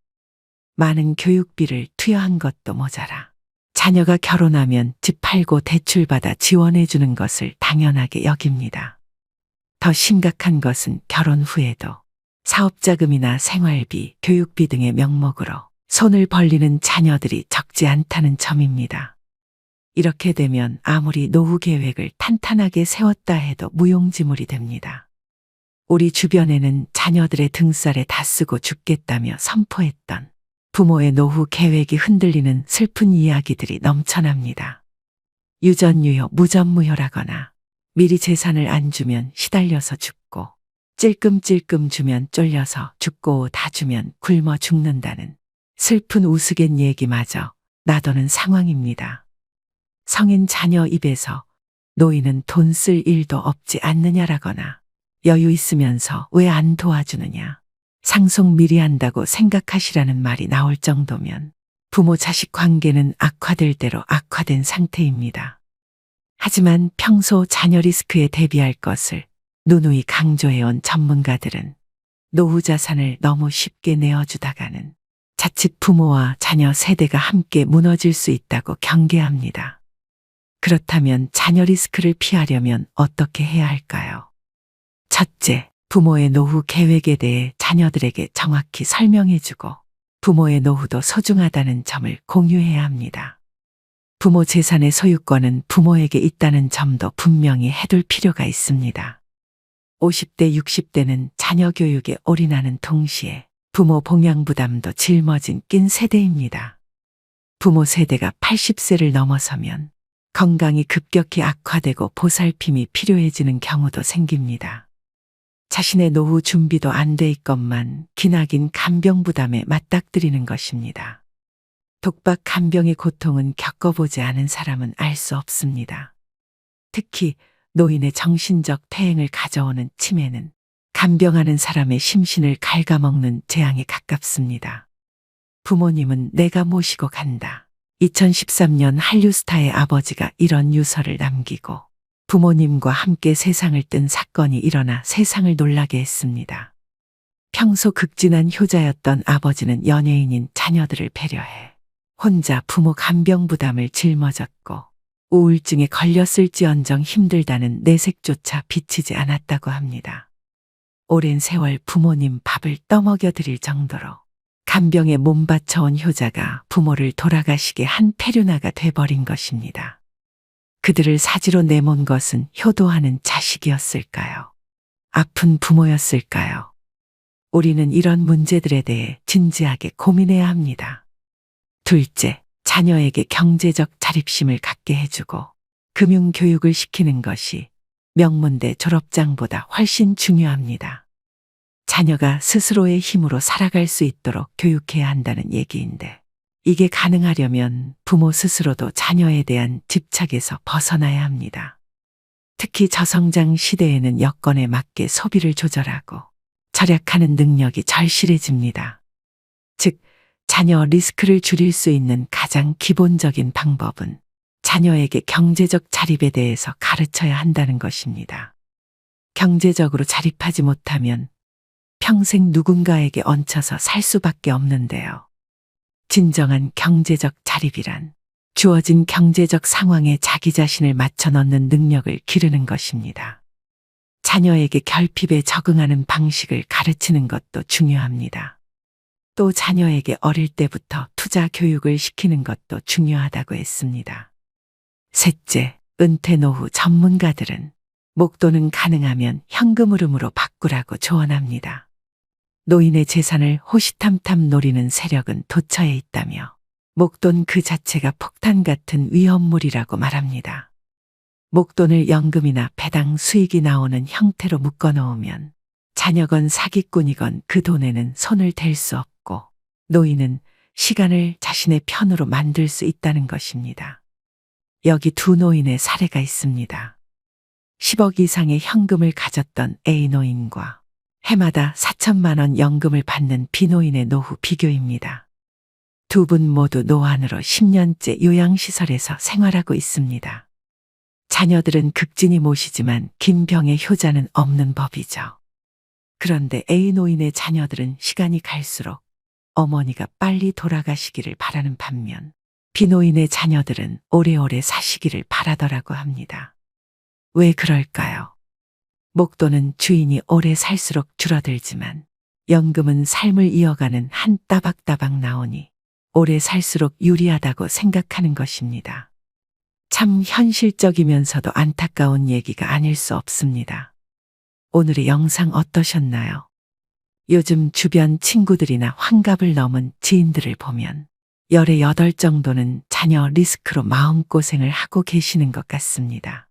많은 교육비를 투여한 것도 모자라 자녀가 결혼하면 집 팔고 대출받아 지원해주는 것을 당연하게 여깁니다. 더 심각한 것은 결혼 후에도 사업자금이나 생활비, 교육비 등의 명목으로 손을 벌리는 자녀들이 적지 않다는 점입니다. 이렇게 되면 아무리 노후 계획을 탄탄하게 세웠다 해도 무용지물이 됩니다. 우리 주변에는 자녀들의 등살에 다 쓰고 죽겠다며 선포했던 부모의 노후 계획이 흔들리는 슬픈 이야기들이 넘쳐납니다. 유전유효, 무전무효라거나 미리 재산을 안 주면 시달려서 죽고 찔끔찔끔 주면 쫄려서 죽고 다 주면 굶어 죽는다는 슬픈 우스갯 얘기마저 나도는 상황입니다. 성인 자녀 입에서 노인은 돈 쓸 일도 없지 않느냐라거나 여유 있으면서 왜 안 도와주느냐, 상속 미리 한다고 생각하시라는 말이 나올 정도면 부모 자식 관계는 악화될 대로 악화된 상태입니다. 하지만 평소 자녀 리스크에 대비할 것을 누누이 강조해온 전문가들은 노후 자산을 너무 쉽게 내어주다가는 자칫 부모와 자녀 세대가 함께 무너질 수 있다고 경계합니다. 그렇다면 자녀 리스크를 피하려면 어떻게 해야 할까요? 첫째, 부모의 노후 계획에 대해 자녀들에게 정확히 설명해주고 부모의 노후도 소중하다는 점을 공유해야 합니다. 부모 재산의 소유권은 부모에게 있다는 점도 분명히 해둘 필요가 있습니다. 50대, 60대는 자녀 교육에 올인하는 동시에 부모 봉양 부담도 짊어진 낀 세대입니다. 부모 세대가 80세를 넘어서면 건강이 급격히 악화되고 보살핌이 필요해지는 경우도 생깁니다. 자신의 노후 준비도 안 돼 있건만 기나긴 간병 부담에 맞닥뜨리는 것입니다. 독박 간병의 고통은 겪어보지 않은 사람은 알 수 없습니다. 특히 노인의 정신적 퇴행을 가져오는 치매는 간병하는 사람의 심신을 갉아먹는 재앙에 가깝습니다. 부모님은 내가 모시고 간다. 2013년 한류스타의 아버지가 이런 유서를 남기고 부모님과 함께 세상을 뜬 사건이 일어나 세상을 놀라게 했습니다. 평소 극진한 효자였던 아버지는 연예인인 자녀들을 배려해 혼자 부모 간병 부담을 짊어졌고 우울증에 걸렸을지언정 힘들다는 내색조차 비치지 않았다고 합니다. 오랜 세월 부모님 밥을 떠먹여 드릴 정도로 간병에 몸바쳐온 효자가 부모를 돌아가시게 한 페류나가 돼버린 것입니다. 그들을 사지로 내몬 것은 효도하는 자식이었을까요? 아픈 부모였을까요? 우리는 이런 문제들에 대해 진지하게 고민해야 합니다. 둘째, 자녀에게 경제적 자립심을 갖게 해주고 금융교육을 시키는 것이 명문대 졸업장보다 훨씬 중요합니다. 자녀가 스스로의 힘으로 살아갈 수 있도록 교육해야 한다는 얘기인데 이게 가능하려면 부모 스스로도 자녀에 대한 집착에서 벗어나야 합니다. 특히 저성장 시대에는 여건에 맞게 소비를 조절하고 절약하는 능력이 절실해집니다. 즉, 자녀 리스크를 줄일 수 있는 가장 기본적인 방법은 자녀에게 경제적 자립에 대해서 가르쳐야 한다는 것입니다. 경제적으로 자립하지 못하면 평생 누군가에게 얹혀서 살 수밖에 없는데요. 진정한 경제적 자립이란 주어진 경제적 상황에 자기 자신을 맞춰 넣는 능력을 기르는 것입니다. 자녀에게 결핍에 적응하는 방식을 가르치는 것도 중요합니다. 또 자녀에게 어릴 때부터 투자 교육을 시키는 것도 중요하다고 했습니다. 셋째, 은퇴 노후 전문가들은 목돈은 가능하면 현금 흐름으로 바꾸라고 조언합니다. 노인의 재산을 호시탐탐 노리는 세력은 도처에 있다며 목돈 그 자체가 폭탄 같은 위험물이라고 말합니다. 목돈을 연금이나 배당 수익이 나오는 형태로 묶어놓으면 자녀건 사기꾼이건 그 돈에는 손을 댈 수 없고 노인은 시간을 자신의 편으로 만들 수 있다는 것입니다. 여기 두 노인의 사례가 있습니다. 10억 이상의 현금을 가졌던 A 노인과 해마다 4천만 원 연금을 받는 B 노인의 노후 비교입니다. 두 분 모두 노안으로 10년째 요양시설에서 생활하고 있습니다. 자녀들은 극진히 모시지만 긴 병의 효자는 없는 법이죠. 그런데 A 노인의 자녀들은 시간이 갈수록 어머니가 빨리 돌아가시기를 바라는 반면 B 노인의 자녀들은 오래오래 사시기를 바라더라고 합니다. 왜 그럴까요? 목돈은 주인이 오래 살수록 줄어들지만 연금은 삶을 이어가는 한 따박따박 나오니 오래 살수록 유리하다고 생각하는 것입니다. 참 현실적이면서도 안타까운 얘기가 아닐 수 없습니다. 오늘의 영상 어떠셨나요? 요즘 주변 친구들이나 환갑을 넘은 지인들을 보면 열의 8 정도는 자녀 리스크로 마음고생을 하고 계시는 것 같습니다.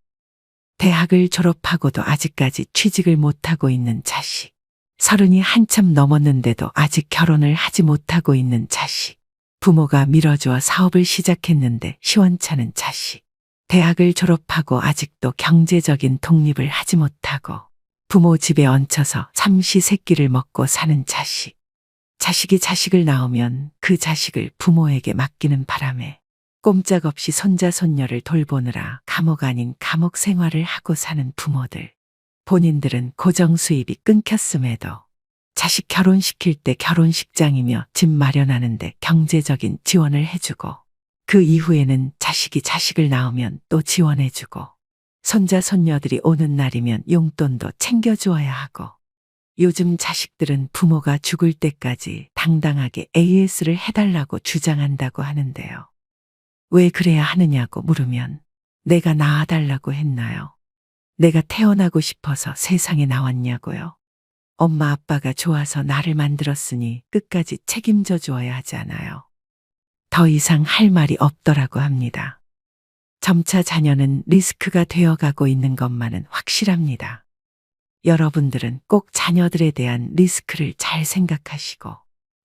대학을 졸업하고도 아직까지 취직을 못하고 있는 자식, 30이 한참 넘었는데도 아직 결혼을 하지 못하고 있는 자식, 부모가 밀어주어 사업을 시작했는데 시원찮은 자식, 대학을 졸업하고 아직도 경제적인 독립을 하지 못하고 부모 집에 얹혀서 삼시세끼를 먹고 사는 자식, 자식이 자식을 낳으면 그 자식을 부모에게 맡기는 바람에 꼼짝없이 손자 손녀를 돌보느라 감옥 아닌 감옥 생활을 하고 사는 부모들. 본인들은 고정 수입이 끊겼음에도 자식 결혼시킬 때 결혼식장이며 집 마련하는데 경제적인 지원을 해주고 그 이후에는 자식이 자식을 낳으면 또 지원해주고 손자 손녀들이 오는 날이면 용돈도 챙겨주어야 하고 요즘 자식들은 부모가 죽을 때까지 당당하게 AS를 해달라고 주장한다고 하는데요. 왜 그래야 하느냐고 물으면 내가 낳아달라고 했나요? 내가 태어나고 싶어서 세상에 나왔냐고요? 엄마 아빠가 좋아서 나를 만들었으니 끝까지 책임져 주어야 하지 않아요? 더 이상 할 말이 없더라고 합니다. 점차 자녀는 리스크가 되어가고 있는 것만은 확실합니다. 여러분들은 꼭 자녀들에 대한 리스크를 잘 생각하시고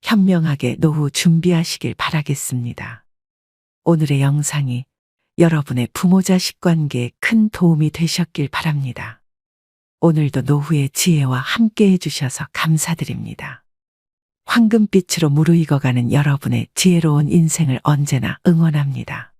현명하게 노후 준비하시길 바라겠습니다. 오늘의 영상이 여러분의 부모 자식 관계에 큰 도움이 되셨길 바랍니다. 오늘도 노후의 지혜와 함께 해주셔서 감사드립니다. 황금빛으로 무르익어가는 여러분의 지혜로운 인생을 언제나 응원합니다.